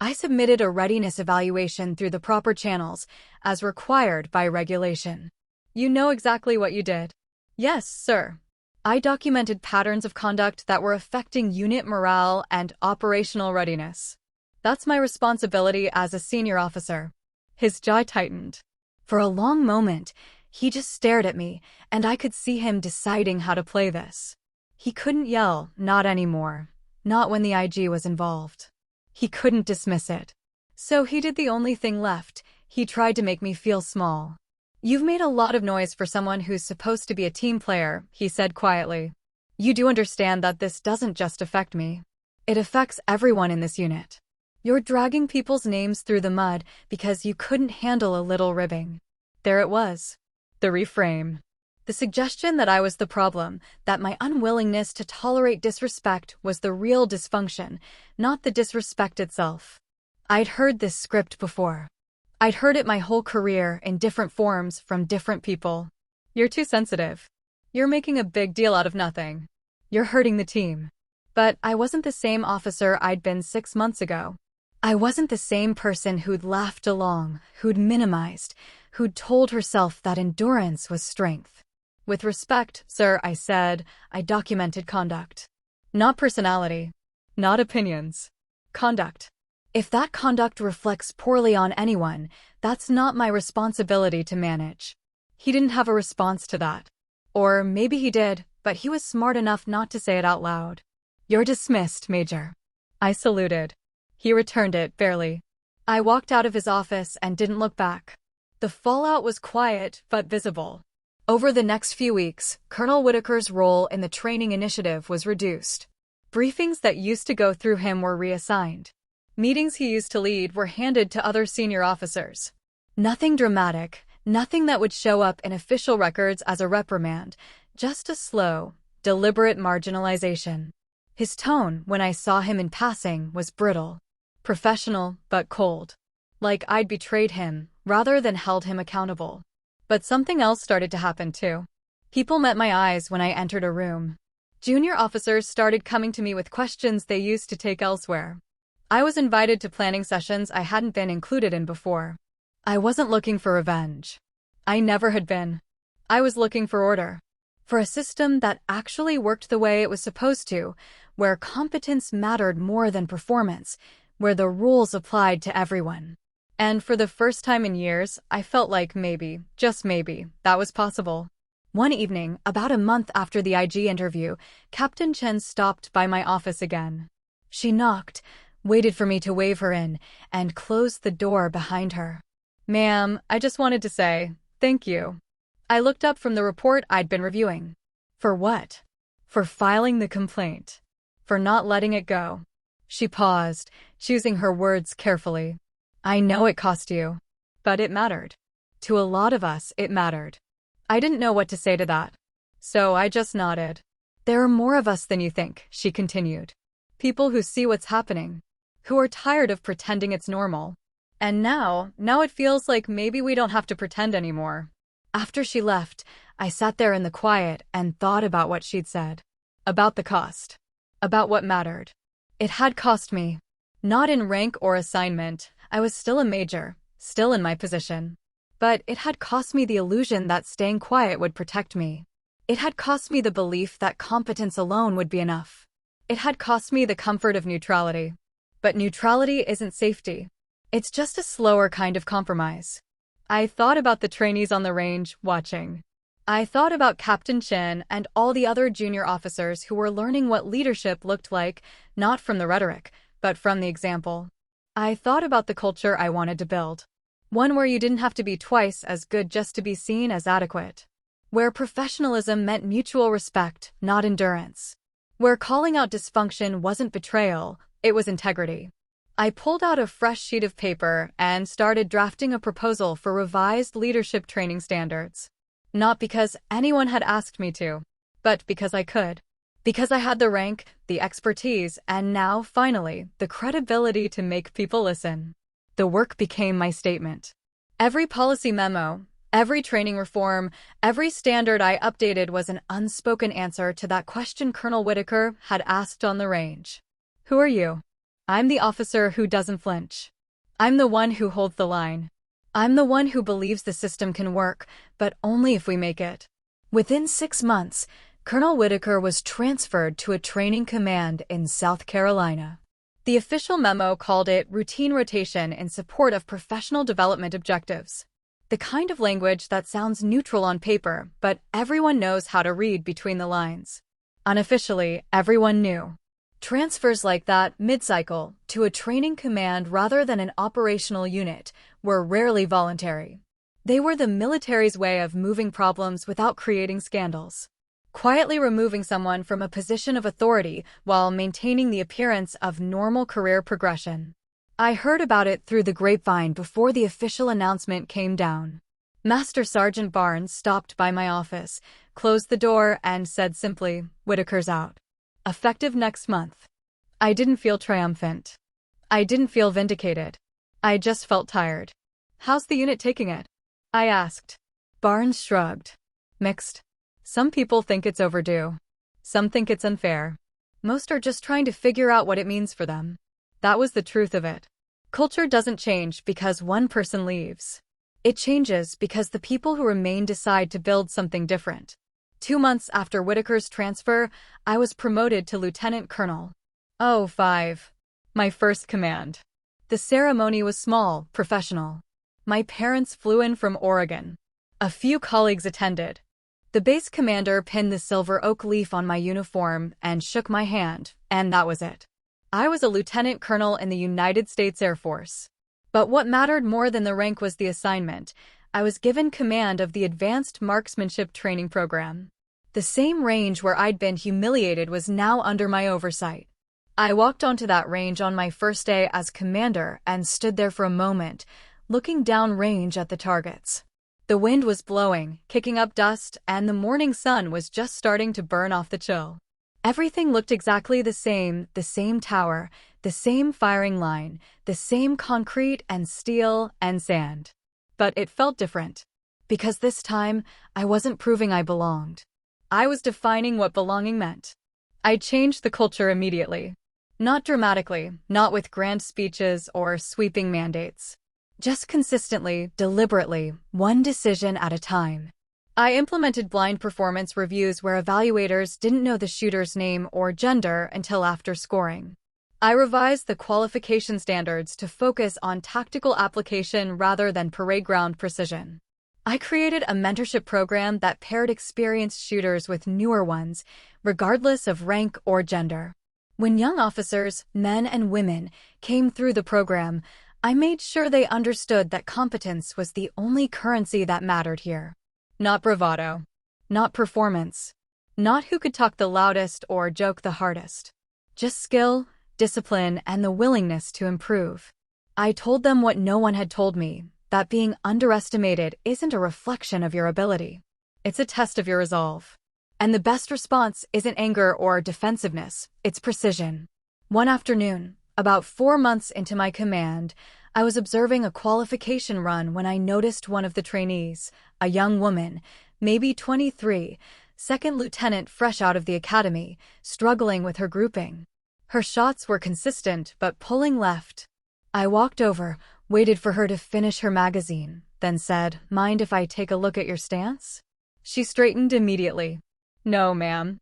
I submitted a readiness evaluation through the proper channels, as required by regulation. You know exactly what you did. Yes, sir. I documented patterns of conduct that were affecting unit morale and operational readiness. That's my responsibility as a senior officer. His jaw tightened. For a long moment, he just stared at me, and I could see him deciding how to play this. He couldn't yell, not anymore. Not when the IG was involved. He couldn't dismiss it. So he did the only thing left. He tried to make me feel small. You've made a lot of noise for someone who's supposed to be a team player, he said quietly. You do understand that this doesn't just affect me. It affects everyone in this unit. You're dragging people's names through the mud because you couldn't handle a little ribbing. There it was. The reframe. The suggestion that I was the problem, that my unwillingness to tolerate disrespect was the real dysfunction, not the disrespect itself. I'd heard this script before. I'd heard it my whole career in different forms from different people. You're too sensitive. You're making a big deal out of nothing. You're hurting the team. But I wasn't the same officer I'd been 6 months ago. I wasn't the same person who'd laughed along, who'd minimized, who'd told herself that endurance was strength. With respect, sir, I said, I documented conduct. Not personality. Not opinions. Conduct. If that conduct reflects poorly on anyone, that's not my responsibility to manage. He didn't have a response to that. Or maybe he did, but he was smart enough not to say it out loud. You're dismissed, Major. I saluted. He returned it, barely. I walked out of his office and didn't look back. The fallout was quiet, but visible. Over the next few weeks, Colonel Whitaker's role in the training initiative was reduced. Briefings that used to go through him were reassigned. Meetings he used to lead were handed to other senior officers. Nothing dramatic, nothing that would show up in official records as a reprimand, just a slow, deliberate marginalization. His tone, when I saw him in passing, was brittle. Professional, but cold. Like I'd betrayed him, rather than held him accountable. But something else started to happen too. People met my eyes when I entered a room. Junior officers started coming to me with questions they used to take elsewhere. I was invited to planning sessions I hadn't been included in before. I wasn't looking for revenge. I never had been. I was looking for order. For a system that actually worked the way it was supposed to, where competence mattered more than performance, where the rules applied to everyone. And for the first time in years, I felt like maybe, just maybe, that was possible. One evening, about a month after the IG interview, Captain Chen stopped by my office again. She knocked, waited for me to wave her in, and closed the door behind her. "Ma'am, I just wanted to say, thank you." I looked up from the report I'd been reviewing. For what? For filing the complaint. For not letting it go. She paused, choosing her words carefully. "I know it cost you. But it mattered. To a lot of us, it mattered." I didn't know what to say to that. So I just nodded. "There are more of us than you think," she continued. "People who see what's happening. Who are tired of pretending it's normal. And now it feels like maybe we don't have to pretend anymore." After she left, I sat there in the quiet and thought about what she'd said. About the cost. About what mattered. It had cost me. Not in rank or assignment. I was still a major, still in my position. But it had cost me the illusion that staying quiet would protect me. It had cost me the belief that competence alone would be enough. It had cost me the comfort of neutrality. But neutrality isn't safety. It's just a slower kind of compromise. I thought about the trainees on the range, watching. I thought about Captain Chen and all the other junior officers who were learning what leadership looked like, not from the rhetoric, but from the example. I thought about the culture I wanted to build. One where you didn't have to be twice as good just to be seen as adequate. Where professionalism meant mutual respect, not endurance. Where calling out dysfunction wasn't betrayal, it was integrity. I pulled out a fresh sheet of paper and started drafting a proposal for revised leadership training standards. Not because anyone had asked me to, but because I could. Because I had the rank, the expertise, and now, finally, the credibility to make people listen. The work became my statement. Every policy memo, every training reform, every standard I updated was an unspoken answer to that question Colonel Whitaker had asked on the range. "Who are you?" "I'm the officer who doesn't flinch. I'm the one who holds the line. I'm the one who believes the system can work, but only if we make it." Within 6 months, Colonel Whitaker was transferred to a training command in South Carolina. The official memo called it routine rotation in support of professional development objectives. The kind of language that sounds neutral on paper, but everyone knows how to read between the lines. Unofficially, everyone knew. Transfers like that, mid-cycle, to a training command rather than an operational unit, were rarely voluntary. They were the military's way of moving problems without creating scandals. Quietly removing someone from a position of authority while maintaining the appearance of normal career progression. I heard about it through the grapevine before the official announcement came down. Master Sergeant Barnes stopped by my office, closed the door, and said simply, "Whitaker's out. Effective next month." I didn't feel triumphant. I didn't feel vindicated. I just felt tired. "How's the unit taking it?" I asked. Barnes shrugged. "Mixed. Some people think it's overdue. Some think it's unfair. Most are just trying to figure out what it means for them." That was the truth of it. Culture doesn't change because one person leaves. It changes because the people who remain decide to build something different. 2 months after Whitaker's transfer, I was promoted to Lieutenant Colonel. 05. My first command. The ceremony was small, professional. My parents flew in from Oregon. A few colleagues attended. The base commander pinned the silver oak leaf on my uniform and shook my hand, and that was it. I was a lieutenant colonel in the United States Air Force. But what mattered more than the rank was the assignment. I was given command of the Advanced Marksmanship Training Program. The same range where I'd been humiliated was now under my oversight. I walked onto that range on my first day as commander and stood there for a moment, looking downrange at the targets. The wind was blowing, kicking up dust, and the morning sun was just starting to burn off the chill. Everything looked exactly the same tower, the same firing line, the same concrete and steel and sand. But it felt different. Because this time, I wasn't proving I belonged. I was defining what belonging meant. I changed the culture immediately. Not dramatically, not with grand speeches or sweeping mandates. Just consistently, deliberately, one decision at a time. I implemented blind performance reviews where evaluators didn't know the shooter's name or gender until after scoring. I revised the qualification standards to focus on tactical application rather than parade ground precision. I created a mentorship program that paired experienced shooters with newer ones, regardless of rank or gender. When young officers, men and women, came through the program, I made sure they understood that competence was the only currency that mattered here. Not bravado. Not performance. Not who could talk the loudest or joke the hardest. Just skill, discipline, and the willingness to improve. I told them what no one had told me, that being underestimated isn't a reflection of your ability. It's a test of your resolve. And the best response isn't anger or defensiveness, it's precision. One afternoon, about 4 months into my command, I was observing a qualification run when I noticed one of the trainees, a young woman, maybe 23, second lieutenant fresh out of the academy, struggling with her grouping. Her shots were consistent but pulling left. I walked over, waited for her to finish her magazine, then said, "Mind if I take a look at your stance?" She straightened immediately. "No, ma'am."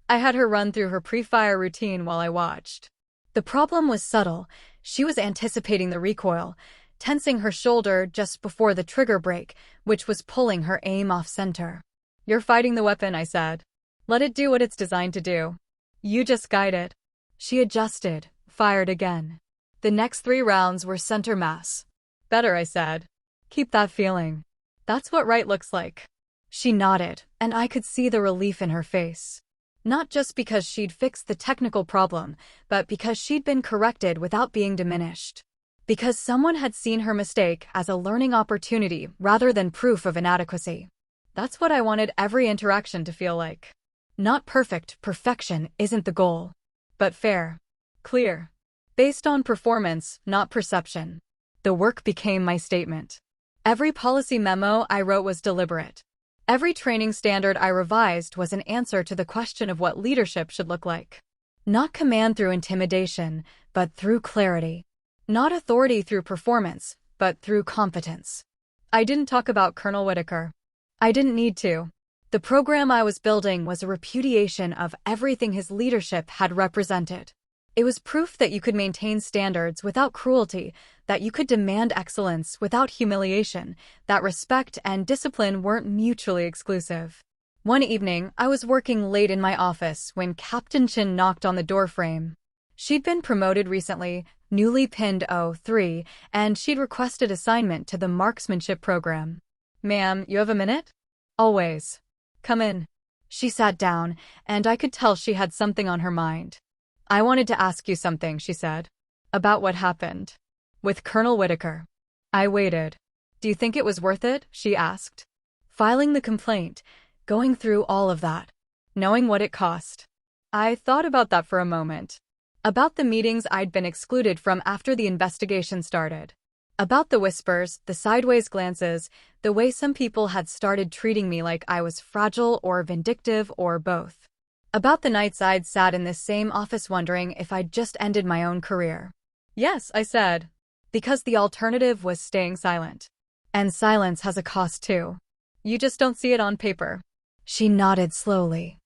I had her run through her pre-fire routine while I watched. The problem was subtle. She was anticipating the recoil, tensing her shoulder just before the trigger break, which was pulling her aim off center. "You're fighting the weapon," I said. "Let it do what it's designed to do. You just guide it." She adjusted, fired again. The next 3 rounds were center mass. "Better," I said. "Keep that feeling. That's what right looks like." She nodded, and I could see the relief in her face. Not just because she'd fixed the technical problem, but because she'd been corrected without being diminished. Because someone had seen her mistake as a learning opportunity rather than proof of inadequacy. That's what I wanted every interaction to feel like. Not perfect, perfection isn't the goal. But fair. Clear. Based on performance, not perception. The work became my statement. Every policy memo I wrote was deliberate. Every training standard I revised was an answer to the question of what leadership should look like. Not command through intimidation, but through clarity. Not authority through performance, but through competence. I didn't talk about Colonel Whitaker. I didn't need to. The program I was building was a repudiation of everything his leadership had represented. It was proof that you could maintain standards without cruelty, that you could demand excellence without humiliation, that respect and discipline weren't mutually exclusive. One evening, I was working late in my office when Captain Chin knocked on the doorframe. She'd been promoted recently, newly pinned O3, and she'd requested assignment to the marksmanship program. "Ma'am, you have a minute?" "Always." "Come in." She sat down, and I could tell she had something on her mind. "I wanted to ask you something," she said. "About what happened with Colonel Whitaker." I waited. "Do you think it was worth it?" she asked. Filing the complaint, going through all of that, knowing what it cost. I thought about that for a moment. About the meetings I'd been excluded from after the investigation started. About the whispers, the sideways glances, the way some people had started treating me like I was fragile or vindictive or both. About the nights I'd sat in this same office wondering if I'd just ended my own career. "Yes," I said, because the alternative was staying silent. And silence has a cost too. You just don't see it on paper. She nodded slowly.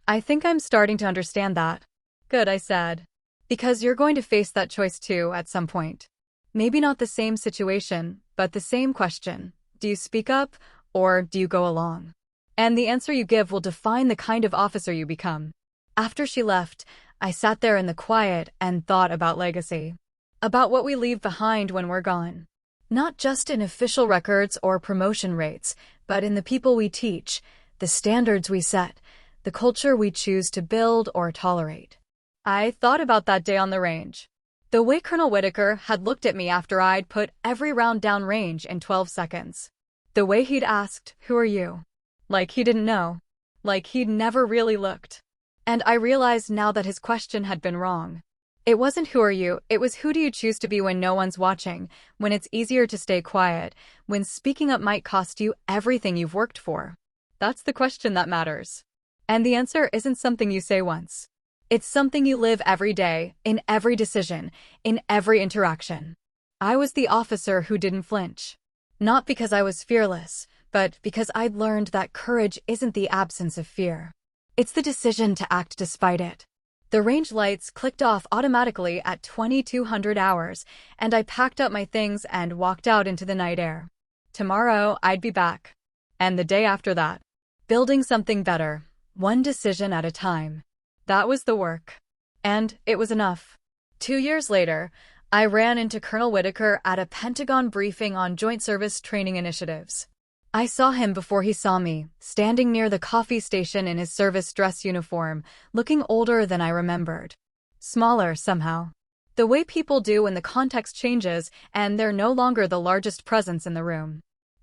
"I think I'm starting to understand that." "Good," I said. "Because you're going to face that choice too at some point. Maybe not the same situation, but the same question. Do you speak up, or do you go along? And the answer you give will define the kind of officer you become." After she left, I sat there in the quiet and thought about legacy. About what we leave behind when we're gone. Not just in official records or promotion rates, but in the people we teach, the standards we set, the culture we choose to build or tolerate. I thought about that day on the range. The way Colonel Whitaker had looked at me after I'd put every round down range in 12 seconds. The way he'd asked, "Who are you?" Like he didn't know. Like he'd never really looked. And I realized now that his question had been wrong. It wasn't who are you, it was who do you choose to be when no one's watching, when it's easier to stay quiet, when speaking up might cost you everything you've worked for. That's the question that matters. And the answer isn't something you say once. It's something you live every day, in every decision, in every interaction. I was the officer who didn't flinch. Not because I was fearless, but because I'd learned that courage isn't the absence of fear. It's the decision to act despite it. The range lights clicked off automatically at 2200 hours, and I packed up my things and walked out into the night air. Tomorrow, I'd be back. And the day after that. Building something better, one decision at a time. That was the work. And it was enough. 2 years later, I ran into Colonel Whitaker at a Pentagon briefing on Joint Service Training Initiatives. I saw him before he saw me, standing near the coffee station in his service dress uniform, looking older than I remembered. Smaller, somehow. The way people do when the context changes and they're no longer the largest presence in the room.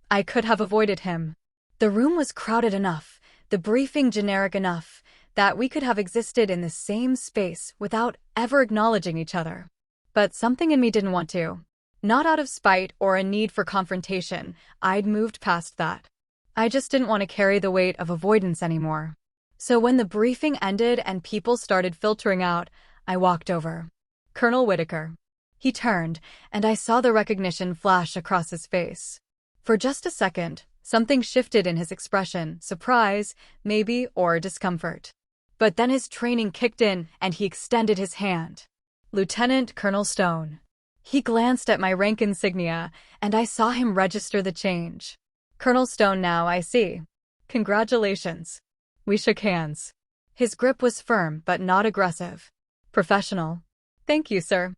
I could have avoided him. The room was crowded enough, the briefing generic enough, that we could have existed in the same space without ever acknowledging each other. But something in me didn't want to. Not out of spite or a need for confrontation, I'd moved past that. I just didn't want to carry the weight of avoidance anymore. So when the briefing ended and people started filtering out, I walked over. Colonel Whitaker. He turned, and I saw the recognition flash across his face. For just a second, something shifted in his expression, surprise, maybe, or discomfort. But then his training kicked in, and he extended his hand. Lieutenant Colonel Stone. He glanced at my rank insignia, and I saw him register the change. Colonel Stone now, I see. Congratulations. We shook hands. His grip was firm but not aggressive. Professional. Thank you, sir.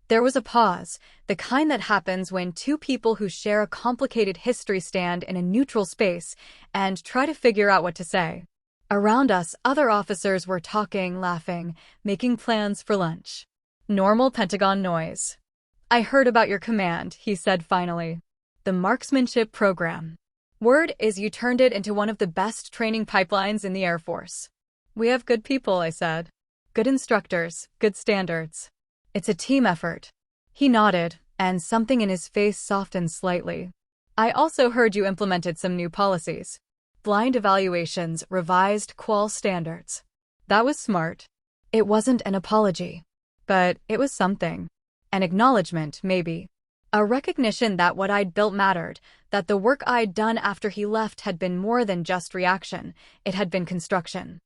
There was a pause, the kind that happens when two people who share a complicated history stand in a neutral space and try to figure out what to say. Around us, other officers were talking, laughing, making plans for lunch. Normal Pentagon noise. I heard about your command, he said finally. The marksmanship program. Word is you turned it into one of the best training pipelines in the Air Force. We have good people, I said. Good instructors, good standards. It's a team effort. He nodded, and something in his face softened slightly. I also heard you implemented some new policies. Blind evaluations, revised qual standards. That was smart. It wasn't an apology. But it was something. An acknowledgement, maybe. A recognition that what I'd built mattered, that the work I'd done after he left had been more than just reaction, it had been construction.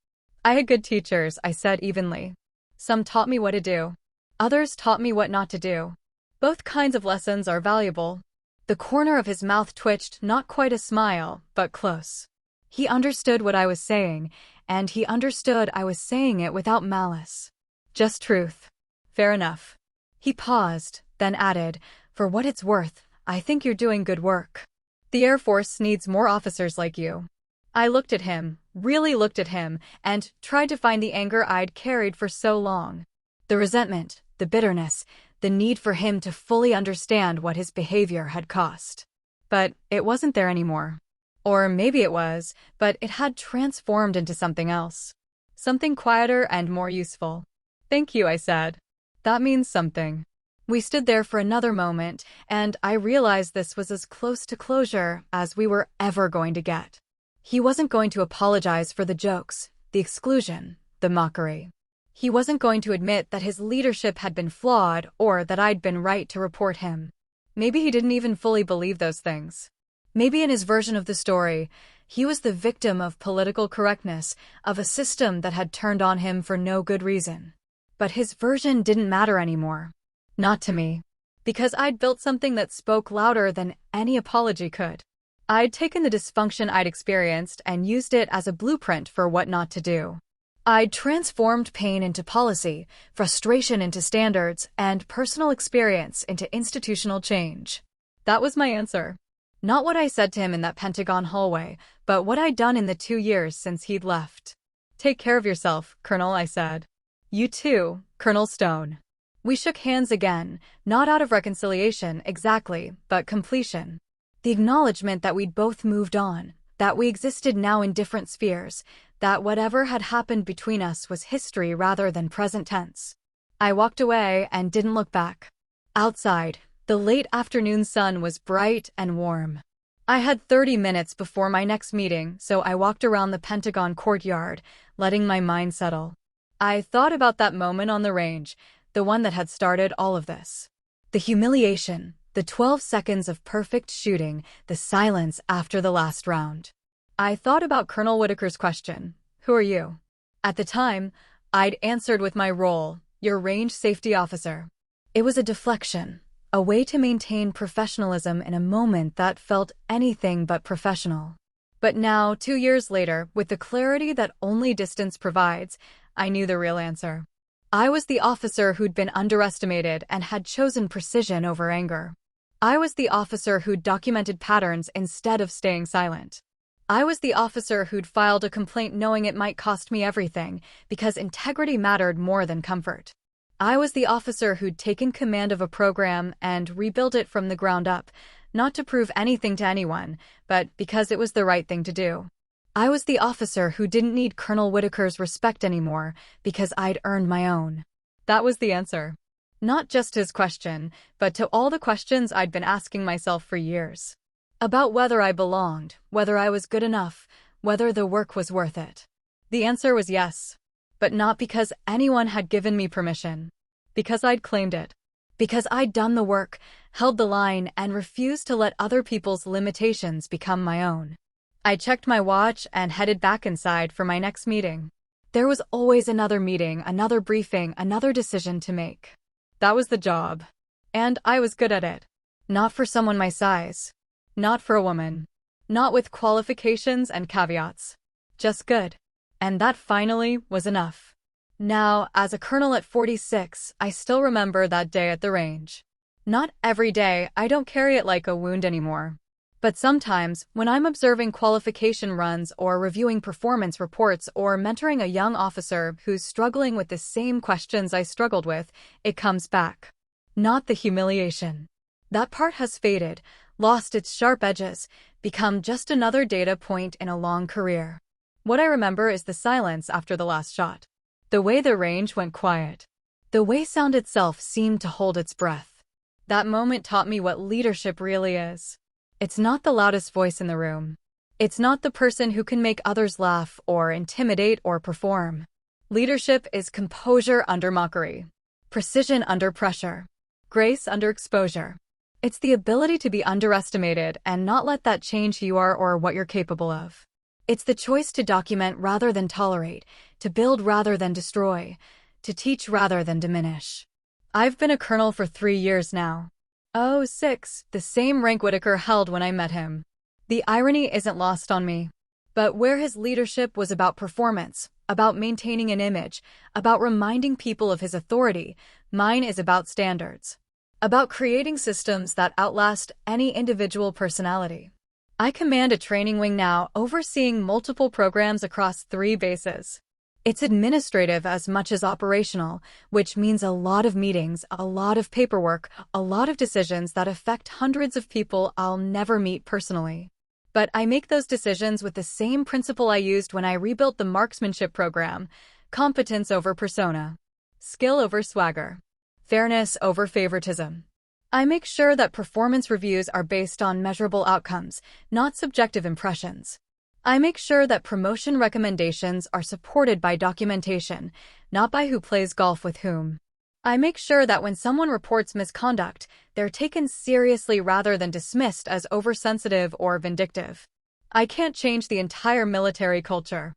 I had good teachers, I said evenly. Some taught me what to do. Others taught me what not to do. Both kinds of lessons are valuable. The corner of his mouth twitched, not quite a smile, but close. He understood what I was saying, and he understood I was saying it without malice. Just truth. Fair enough. He paused, then added, for what it's worth, I think you're doing good work. The Air Force needs more officers like you. I looked at him, really looked at him, and tried to find the anger I'd carried for so long. The resentment, the bitterness, the need for him to fully understand what his behavior had cost. But it wasn't there anymore. Or maybe it was, but it had transformed into something else. Something quieter and more useful. Thank you, I said. That means something. We stood there for another moment, and I realized this was as close to closure as we were ever going to get. He wasn't going to apologize for the jokes, the exclusion, the mockery. He wasn't going to admit that his leadership had been flawed or that I'd been right to report him. Maybe he didn't even fully believe those things. Maybe in his version of the story, he was the victim of political correctness, of a system that had turned on him for no good reason. But his version didn't matter anymore. Not to me. Because I'd built something that spoke louder than any apology could. I'd taken the dysfunction I'd experienced and used it as a blueprint for what not to do. I'd transformed pain into policy, frustration into standards, and personal experience into institutional change. That was my answer. Not what I said to him in that Pentagon hallway, but what I'd done in the 2 years since he'd left. Take care of yourself, Colonel, I said. You too, Colonel Stone. We shook hands again, not out of reconciliation exactly, but completion. The acknowledgement that we'd both moved on, that we existed now in different spheres, that whatever had happened between us was history rather than present tense. I walked away and didn't look back. Outside, the late afternoon sun was bright and warm. I had 30 minutes before my next meeting, so I walked around the Pentagon courtyard, letting my mind settle. I thought about that moment on the range, the one that had started all of this. The humiliation, The 12 seconds of perfect shooting, the silence after the last round. I thought about Colonel Whitaker's question, "Who are you?" At the time, I'd answered with my role, "Your range safety officer." It was a deflection, a way to maintain professionalism in a moment that felt anything but professional. But now, 2 years later, with the clarity that only distance provides, I knew the real answer. I was the officer who'd been underestimated and had chosen precision over anger. I was the officer who'd documented patterns instead of staying silent. I was the officer who'd filed a complaint knowing it might cost me everything, because integrity mattered more than comfort. I was the officer who'd taken command of a program and rebuilt it from the ground up, not to prove anything to anyone, but because it was the right thing to do. I was the officer who didn't need Colonel Whitaker's respect anymore, because I'd earned my own. That was the answer. Not just his question, but to all the questions I'd been asking myself for years. About whether I belonged, whether I was good enough, whether the work was worth it. The answer was yes. But not because anyone had given me permission. Because I'd claimed it. Because I'd done the work, held the line, and refused to let other people's limitations become my own. I checked my watch and headed back inside for my next meeting. There was always another meeting, another briefing, another decision to make. That was the job. And I was good at it. Not for someone my size. Not for a woman. Not with qualifications and caveats. Just good. And that finally was enough. Now, as a colonel at 46, I still remember that day at the range. Not every day, I don't carry it like a wound anymore. But sometimes, when I'm observing qualification runs or reviewing performance reports or mentoring a young officer who's struggling with the same questions I struggled with, it comes back. Not the humiliation. That part has faded, lost its sharp edges, become just another data point in a long career. What I remember is the silence after the last shot. The way the range went quiet. The way sound itself seemed to hold its breath. That moment taught me what leadership really is. It's not the loudest voice in the room. It's not the person who can make others laugh or intimidate or perform. Leadership is composure under mockery, precision under pressure, grace under exposure. It's the ability to be underestimated and not let that change who you are or what you're capable of. It's the choice to document rather than tolerate, to build rather than destroy, to teach rather than diminish. I've been a colonel for 3 years now. Oh, 6, the same rank Whitaker held when I met him. The irony isn't lost on me. But where his leadership was about performance, about maintaining an image, about reminding people of his authority, mine is about standards. About creating systems that outlast any individual personality. I command a training wing now, overseeing multiple programs across 3 bases. It's administrative as much as operational, which means a lot of meetings, a lot of paperwork, a lot of decisions that affect hundreds of people I'll never meet personally. But I make those decisions with the same principle I used when I rebuilt the marksmanship program: competence over persona, skill over swagger, fairness over favoritism. I make sure that performance reviews are based on measurable outcomes, not subjective impressions. I make sure that promotion recommendations are supported by documentation, not by who plays golf with whom. I make sure that when someone reports misconduct, they're taken seriously rather than dismissed as oversensitive or vindictive. I can't change the entire military culture.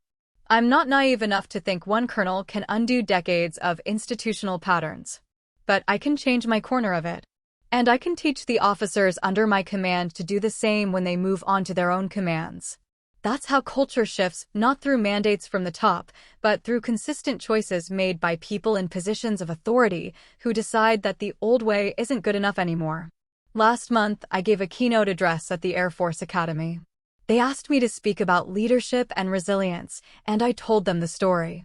I'm not naive enough to think one colonel can undo decades of institutional patterns. But I can change my corner of it. And I can teach the officers under my command to do the same when they move on to their own commands. That's how culture shifts, not through mandates from the top, but through consistent choices made by people in positions of authority who decide that the old way isn't good enough anymore. Last month, I gave a keynote address at the Air Force Academy. They asked me to speak about leadership and resilience, and I told them the story.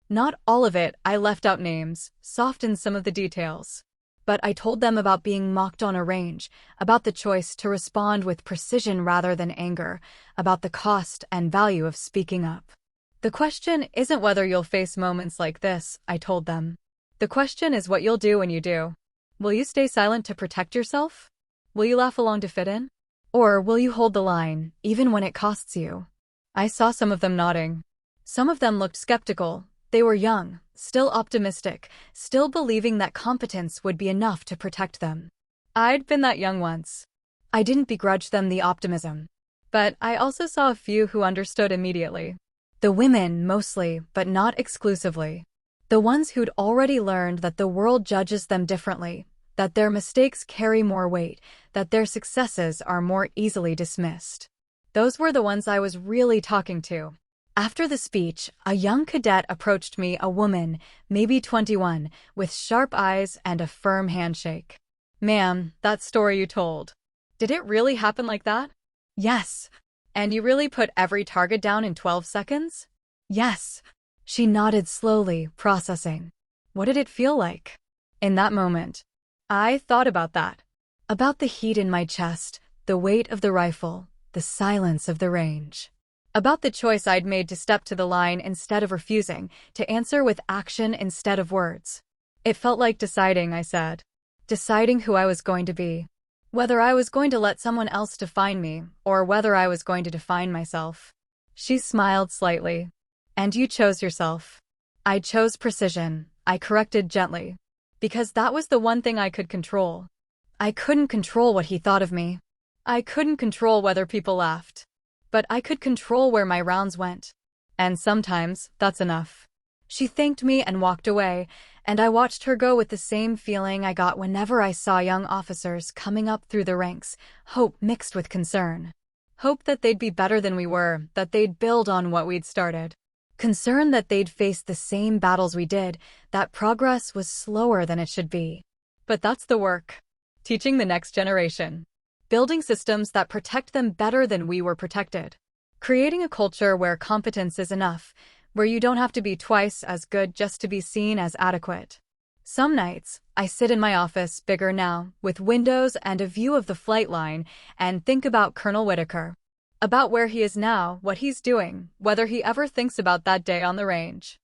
Not all of it, I left out names, softened some of the details. But I told them about being mocked on a range, about the choice to respond with precision rather than anger, about the cost and value of speaking up. The question isn't whether you'll face moments like this, I told them. The question is what you'll do when you do. Will you stay silent to protect yourself? Will you laugh along to fit in? Or will you hold the line, even when it costs you? I saw some of them nodding. Some of them looked skeptical. They were young, still optimistic, still believing that competence would be enough to protect them. I'd been that young once. I didn't begrudge them the optimism. But I also saw a few who understood immediately. The women, mostly, but not exclusively. The ones who'd already learned that the world judges them differently, that their mistakes carry more weight, that their successes are more easily dismissed. Those were the ones I was really talking to. After the speech, a young cadet approached me, a woman, maybe 21, with sharp eyes and a firm handshake. "Ma'am, that story you told. Did it really happen like that?" "Yes." "And you really put every target down in 12 seconds?" "Yes." She nodded slowly, processing. What did it feel like? In that moment, I thought about that. About the heat in my chest, the weight of the rifle, the silence of the range. About the choice I'd made to step to the line instead of refusing, to answer with action instead of words. It felt like deciding, I said. Deciding who I was going to be. Whether I was going to let someone else define me, or whether I was going to define myself. She smiled slightly. "And you chose yourself." "I chose precision," I corrected gently. Because that was the one thing I could control. I couldn't control what he thought of me. I couldn't control whether people laughed. But I could control where my rounds went. And sometimes, that's enough. She thanked me and walked away, and I watched her go with the same feeling I got whenever I saw young officers coming up through the ranks, hope mixed with concern. Hope that they'd be better than we were, that they'd build on what we'd started. Concern that they'd face the same battles we did, that progress was slower than it should be. But that's the work. Teaching the next generation. Building systems that protect them better than we were protected. Creating a culture where competence is enough, where you don't have to be twice as good just to be seen as adequate. Some nights, I sit in my office, bigger now, with windows and a view of the flight line, and think about Colonel Whitaker. About where he is now, what he's doing, whether he ever thinks about that day on the range.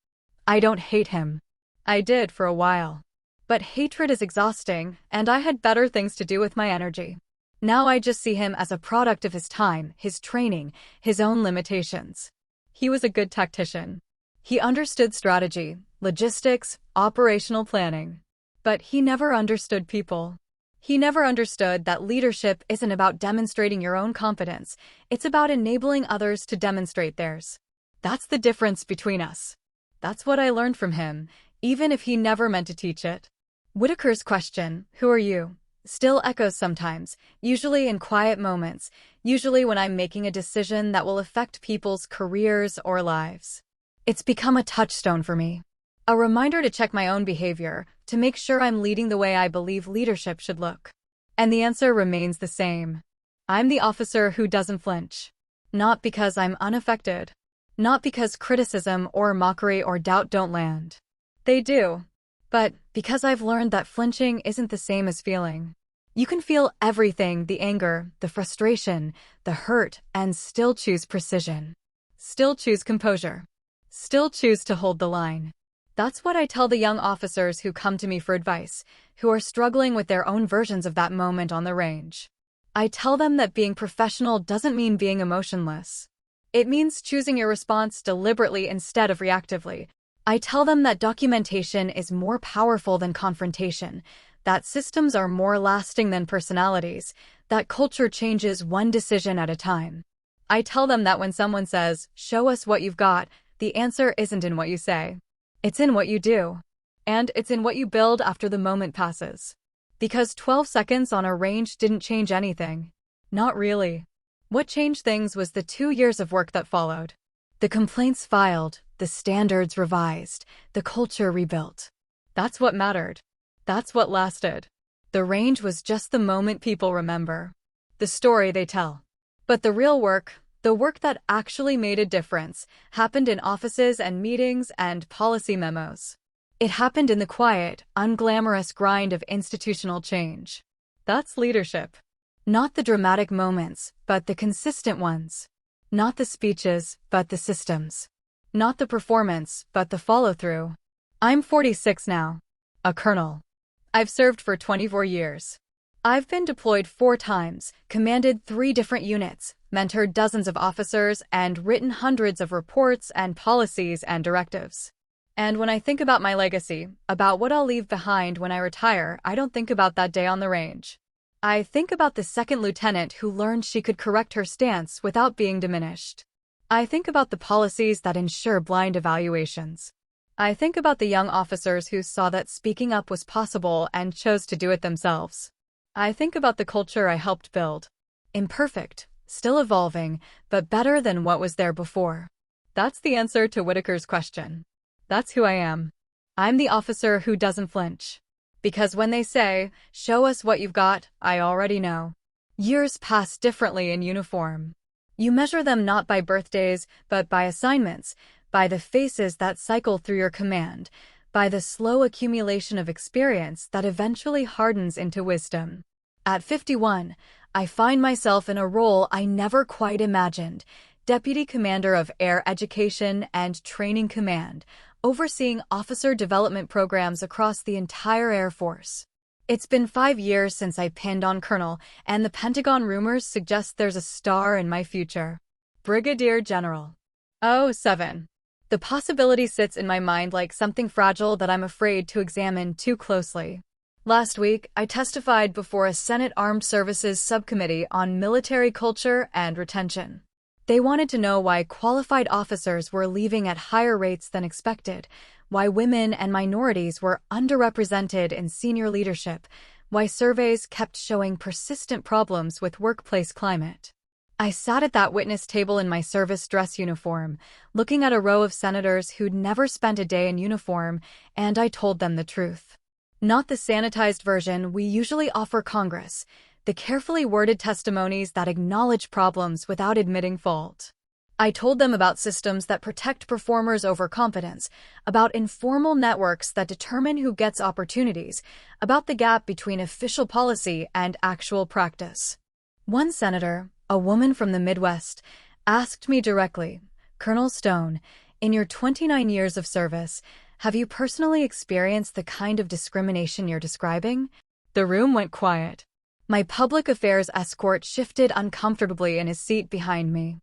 I don't hate him. I did for a while. But hatred is exhausting, and I had better things to do with my energy. Now I just see him as a product of his time, his training, his own limitations. He was a good tactician. He understood strategy, logistics, operational planning. But he never understood people. He never understood that leadership isn't about demonstrating your own competence, it's about enabling others to demonstrate theirs. That's the difference between us. That's what I learned from him, even if he never meant to teach it. Whitaker's question, "Who are you?" still echoes sometimes, usually in quiet moments, usually when I'm making a decision that will affect people's careers or lives. It's become a touchstone for me. A reminder to check my own behavior, to make sure I'm leading the way I believe leadership should look. And the answer remains the same. I'm the officer who doesn't flinch. Not because I'm unaffected. Not because criticism or mockery or doubt don't land. They do. But because I've learned that flinching isn't the same as feeling. You can feel everything, the anger, the frustration, the hurt, and still choose precision. Still choose composure. Still choose to hold the line. That's what I tell the young officers who come to me for advice, who are struggling with their own versions of that moment on the range. I tell them that being professional doesn't mean being emotionless. It means choosing your response deliberately instead of reactively. I tell them that documentation is more powerful than confrontation, that systems are more lasting than personalities, that culture changes one decision at a time. I tell them that when someone says, "Show us what you've got," the answer isn't in what you say. It's in what you do. And it's in what you build after the moment passes. Because 12 seconds on a range didn't change anything. Not really. What changed things was the 2 years of work that followed. The complaints filed, the standards revised, the culture rebuilt. That's what mattered. That's what lasted. The range was just the moment people remember. The story they tell. But the real work, the work that actually made a difference, happened in offices and meetings and policy memos. It happened in the quiet, unglamorous grind of institutional change. That's leadership. Not the dramatic moments, but the consistent ones. Not the speeches, but the systems. Not the performance, but the follow-through. I'm 46 now. A colonel. I've served for 24 years. I've been deployed 4 times, commanded 3 different units, mentored dozens of officers, and written hundreds of reports and policies and directives. And when I think about my legacy, about what I'll leave behind when I retire, I don't think about that day on the range. I think about the second lieutenant who learned she could correct her stance without being diminished. I think about the policies that ensure blind evaluations. I think about the young officers who saw that speaking up was possible and chose to do it themselves. I think about the culture I helped build. Imperfect, still evolving, but better than what was there before. That's the answer to Whitaker's question. That's who I am. I'm the officer who doesn't flinch. Because when they say, "Show us what you've got," I already know. Years pass differently in uniform. You measure them not by birthdays, but by assignments, by the faces that cycle through your command, by the slow accumulation of experience that eventually hardens into wisdom. At 51, I find myself in a role I never quite imagined, Deputy Commander of Air Education and Training Command, overseeing officer development programs across the entire Air Force. It's been 5 years since I pinned on Colonel, and the Pentagon rumors suggest there's a star in my future. Brigadier General. Oh, 7. The possibility sits in my mind like something fragile that I'm afraid to examine too closely. Last week, I testified before a Senate Armed Services Subcommittee on Military Culture and Retention. They wanted to know why qualified officers were leaving at higher rates than expected, why women and minorities were underrepresented in senior leadership, why surveys kept showing persistent problems with workplace climate. I sat at that witness table in my service dress uniform, looking at a row of senators who'd never spent a day in uniform, and I told them the truth. Not the sanitized version we usually offer Congress, the carefully worded testimonies that acknowledge problems without admitting fault. I told them about systems that protect performers over competence, about informal networks that determine who gets opportunities, about the gap between official policy and actual practice. One senator, a woman from the Midwest, asked me directly, "Colonel Stone, in your 29 years of service, have you personally experienced the kind of discrimination you're describing?" The room went quiet. My public affairs escort shifted uncomfortably in his seat behind me.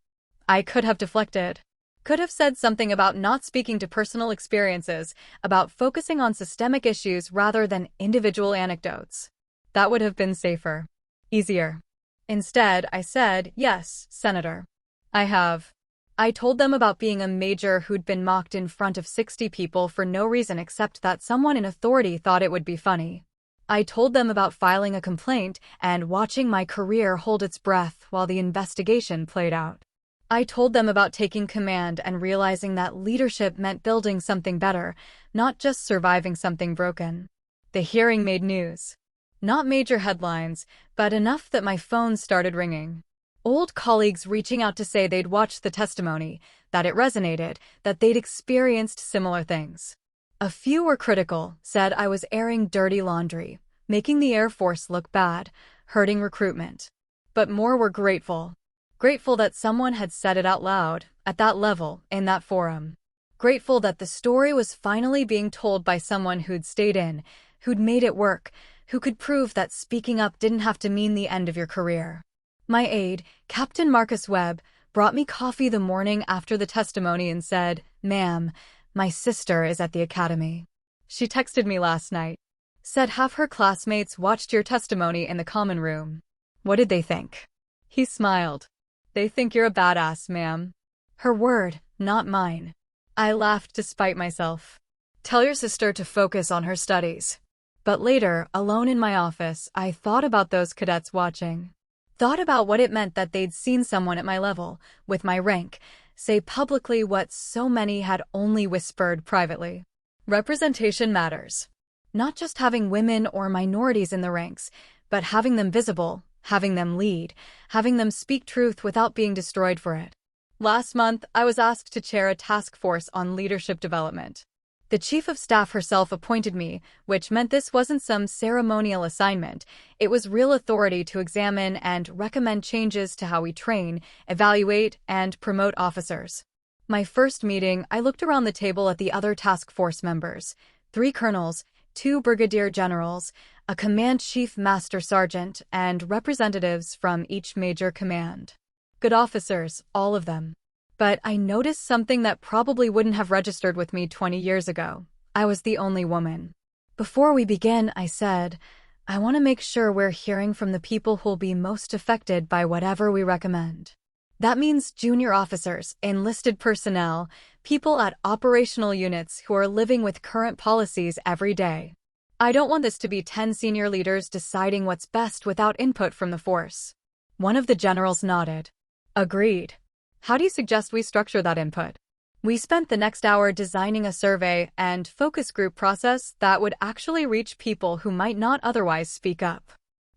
I could have deflected. Could have said something about not speaking to personal experiences, about focusing on systemic issues rather than individual anecdotes. That would have been safer. Easier. Instead, I said, "Yes, Senator. I have." I told them about being a major who'd been mocked in front of 60 people for no reason except that someone in authority thought it would be funny. I told them about filing a complaint and watching my career hold its breath while the investigation played out. I told them about taking command and realizing that leadership meant building something better, not just surviving something broken. The hearing made news. Not major headlines, but enough that my phone started ringing. Old colleagues reaching out to say they'd watched the testimony, that it resonated, that they'd experienced similar things. A few were critical, said I was airing dirty laundry, making the Air Force look bad, hurting recruitment. But more were grateful. Grateful that someone had said it out loud, at that level, in that forum. Grateful that the story was finally being told by someone who'd stayed in, who'd made it work, who could prove that speaking up didn't have to mean the end of your career. My aide, Captain Marcus Webb, brought me coffee the morning after the testimony and said, "Ma'am, my sister is at the academy. She texted me last night. Said half her classmates watched your testimony in the common room. What did they think?" He smiled. "They think you're a badass, ma'am." Her word, not mine. I laughed to spite myself. "Tell your sister to focus on her studies." But later, alone in my office, I thought about those cadets watching. Thought about what it meant that they'd seen someone at my level, with my rank, say publicly what so many had only whispered privately. Representation matters. Not just having women or minorities in the ranks, but having them visible, having them lead, having them speak truth without being destroyed for it. Last month, I was asked to chair a task force on leadership development. The Chief of Staff herself appointed me, which meant this wasn't some ceremonial assignment. It was real authority to examine and recommend changes to how we train, evaluate, and promote officers. My first meeting, I looked around the table at the other task force members, 3 colonels, 2 brigadier generals, a command chief master sergeant, and representatives from each major command. Good officers, all of them. But I noticed something that probably wouldn't have registered with me 20 years ago. I was the only woman. "Before we begin," I said, I want to make sure we're hearing from the people who'll be most affected by whatever we recommend. That means junior officers, enlisted personnel, people at operational units who are living with current policies every day. I don't want this to be 10 senior leaders deciding what's best without input from the force. One of the generals nodded. Agreed. How do you suggest we structure that input? We spent the next hour designing a survey and focus group process that would actually reach people who might not otherwise speak up.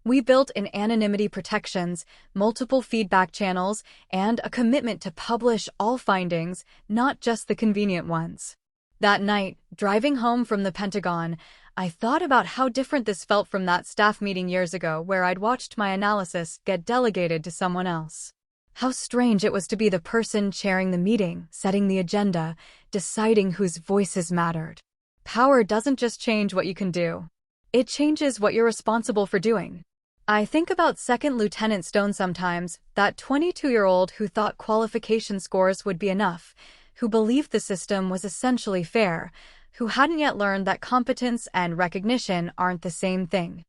We built in anonymity protections, multiple feedback channels, and a commitment to publish all findings, not just the convenient ones. That night, driving home from the Pentagon, I thought about how different this felt from that staff meeting years ago where I'd watched my analysis get delegated to someone else. How strange it was to be the person chairing the meeting, setting the agenda, deciding whose voices mattered. Power doesn't just change what you can do. It changes what you're responsible for doing. I think about Second Lieutenant Stone sometimes, that 22-year-old who thought qualification scores would be enough, who believed the system was essentially fair, who hadn't yet learned that competence and recognition aren't the same thing.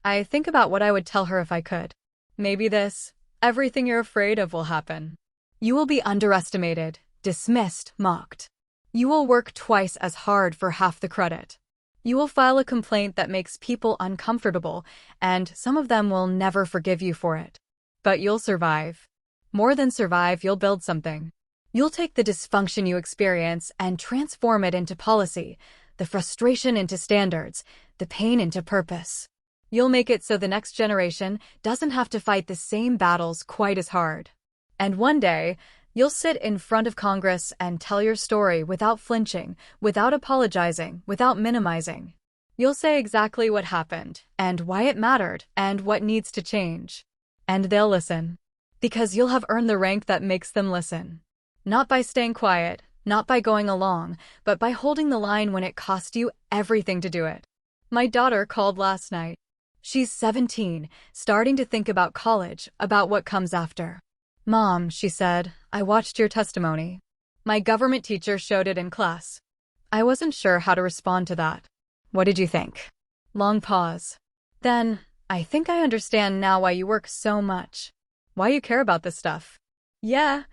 I think about what I would tell her if I could. Maybe this: everything you're afraid of will happen. You will be underestimated, dismissed, mocked. You will work twice as hard for half the credit. You will file a complaint that makes people uncomfortable, and some of them will never forgive you for it. But you'll survive. More than survive, you'll build something. You'll take the dysfunction you experience and transform it into policy, the frustration into standards, the pain into purpose. You'll make it so the next generation doesn't have to fight the same battles quite as hard. And one day, you'll sit in front of Congress and tell your story without flinching, without apologizing, without minimizing. You'll say exactly what happened, and why it mattered, and what needs to change. And they'll listen. Because you'll have earned the rank that makes them listen. Not by staying quiet, not by going along, but by holding the line when it cost you everything to do it. My daughter called last night. She's 17, starting to think about college, about what comes after. Mom, she said, I watched your testimony. My government teacher showed it in class. I wasn't sure how to respond to that. What did you think? Long pause. Then, I think I understand now why you work so much. Why you care about this stuff. Yeah.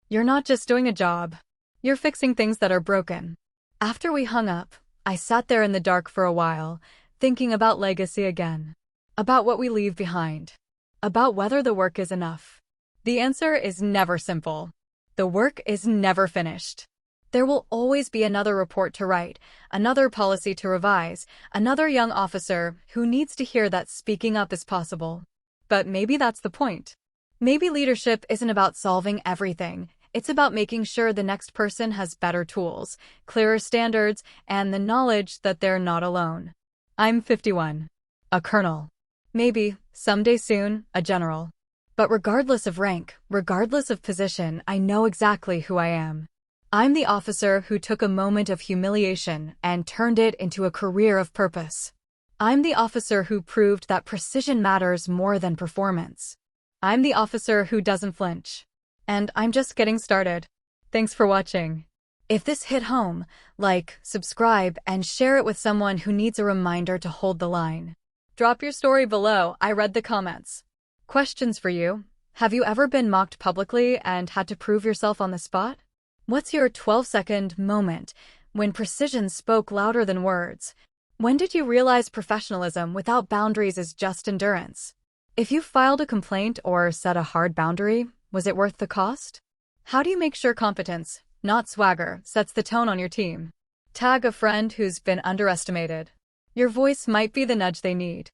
You're not just doing a job. You're fixing things that are broken. After we hung up, I sat there in the dark for a while, thinking about legacy again. About what we leave behind. About whether the work is enough. The answer is never simple. The work is never finished. There will always be another report to write, another policy to revise, another young officer who needs to hear that speaking up is possible. But maybe that's the point. Maybe leadership isn't about solving everything. It's about making sure the next person has better tools, clearer standards, and the knowledge that they're not alone. I'm 51. A colonel. Maybe, someday soon, a general. But regardless of rank, regardless of position, I know exactly who I am. I'm the officer who took a moment of humiliation and turned it into a career of purpose. I'm the officer who proved that precision matters more than performance. I'm the officer who doesn't flinch. And I'm just getting started. Thanks for watching. If this hit home, like, subscribe, and share it with someone who needs a reminder to hold the line. Drop your story below. I read the comments. Questions for you. Have you ever been mocked publicly and had to prove yourself on the spot? What's your 12-second moment when precision spoke louder than words? When did you realize professionalism without boundaries is just endurance? If you filed a complaint or set a hard boundary, was it worth the cost? How do you make sure competence, not swagger, sets the tone on your team? Tag a friend who's been underestimated. Your voice might be the nudge they need.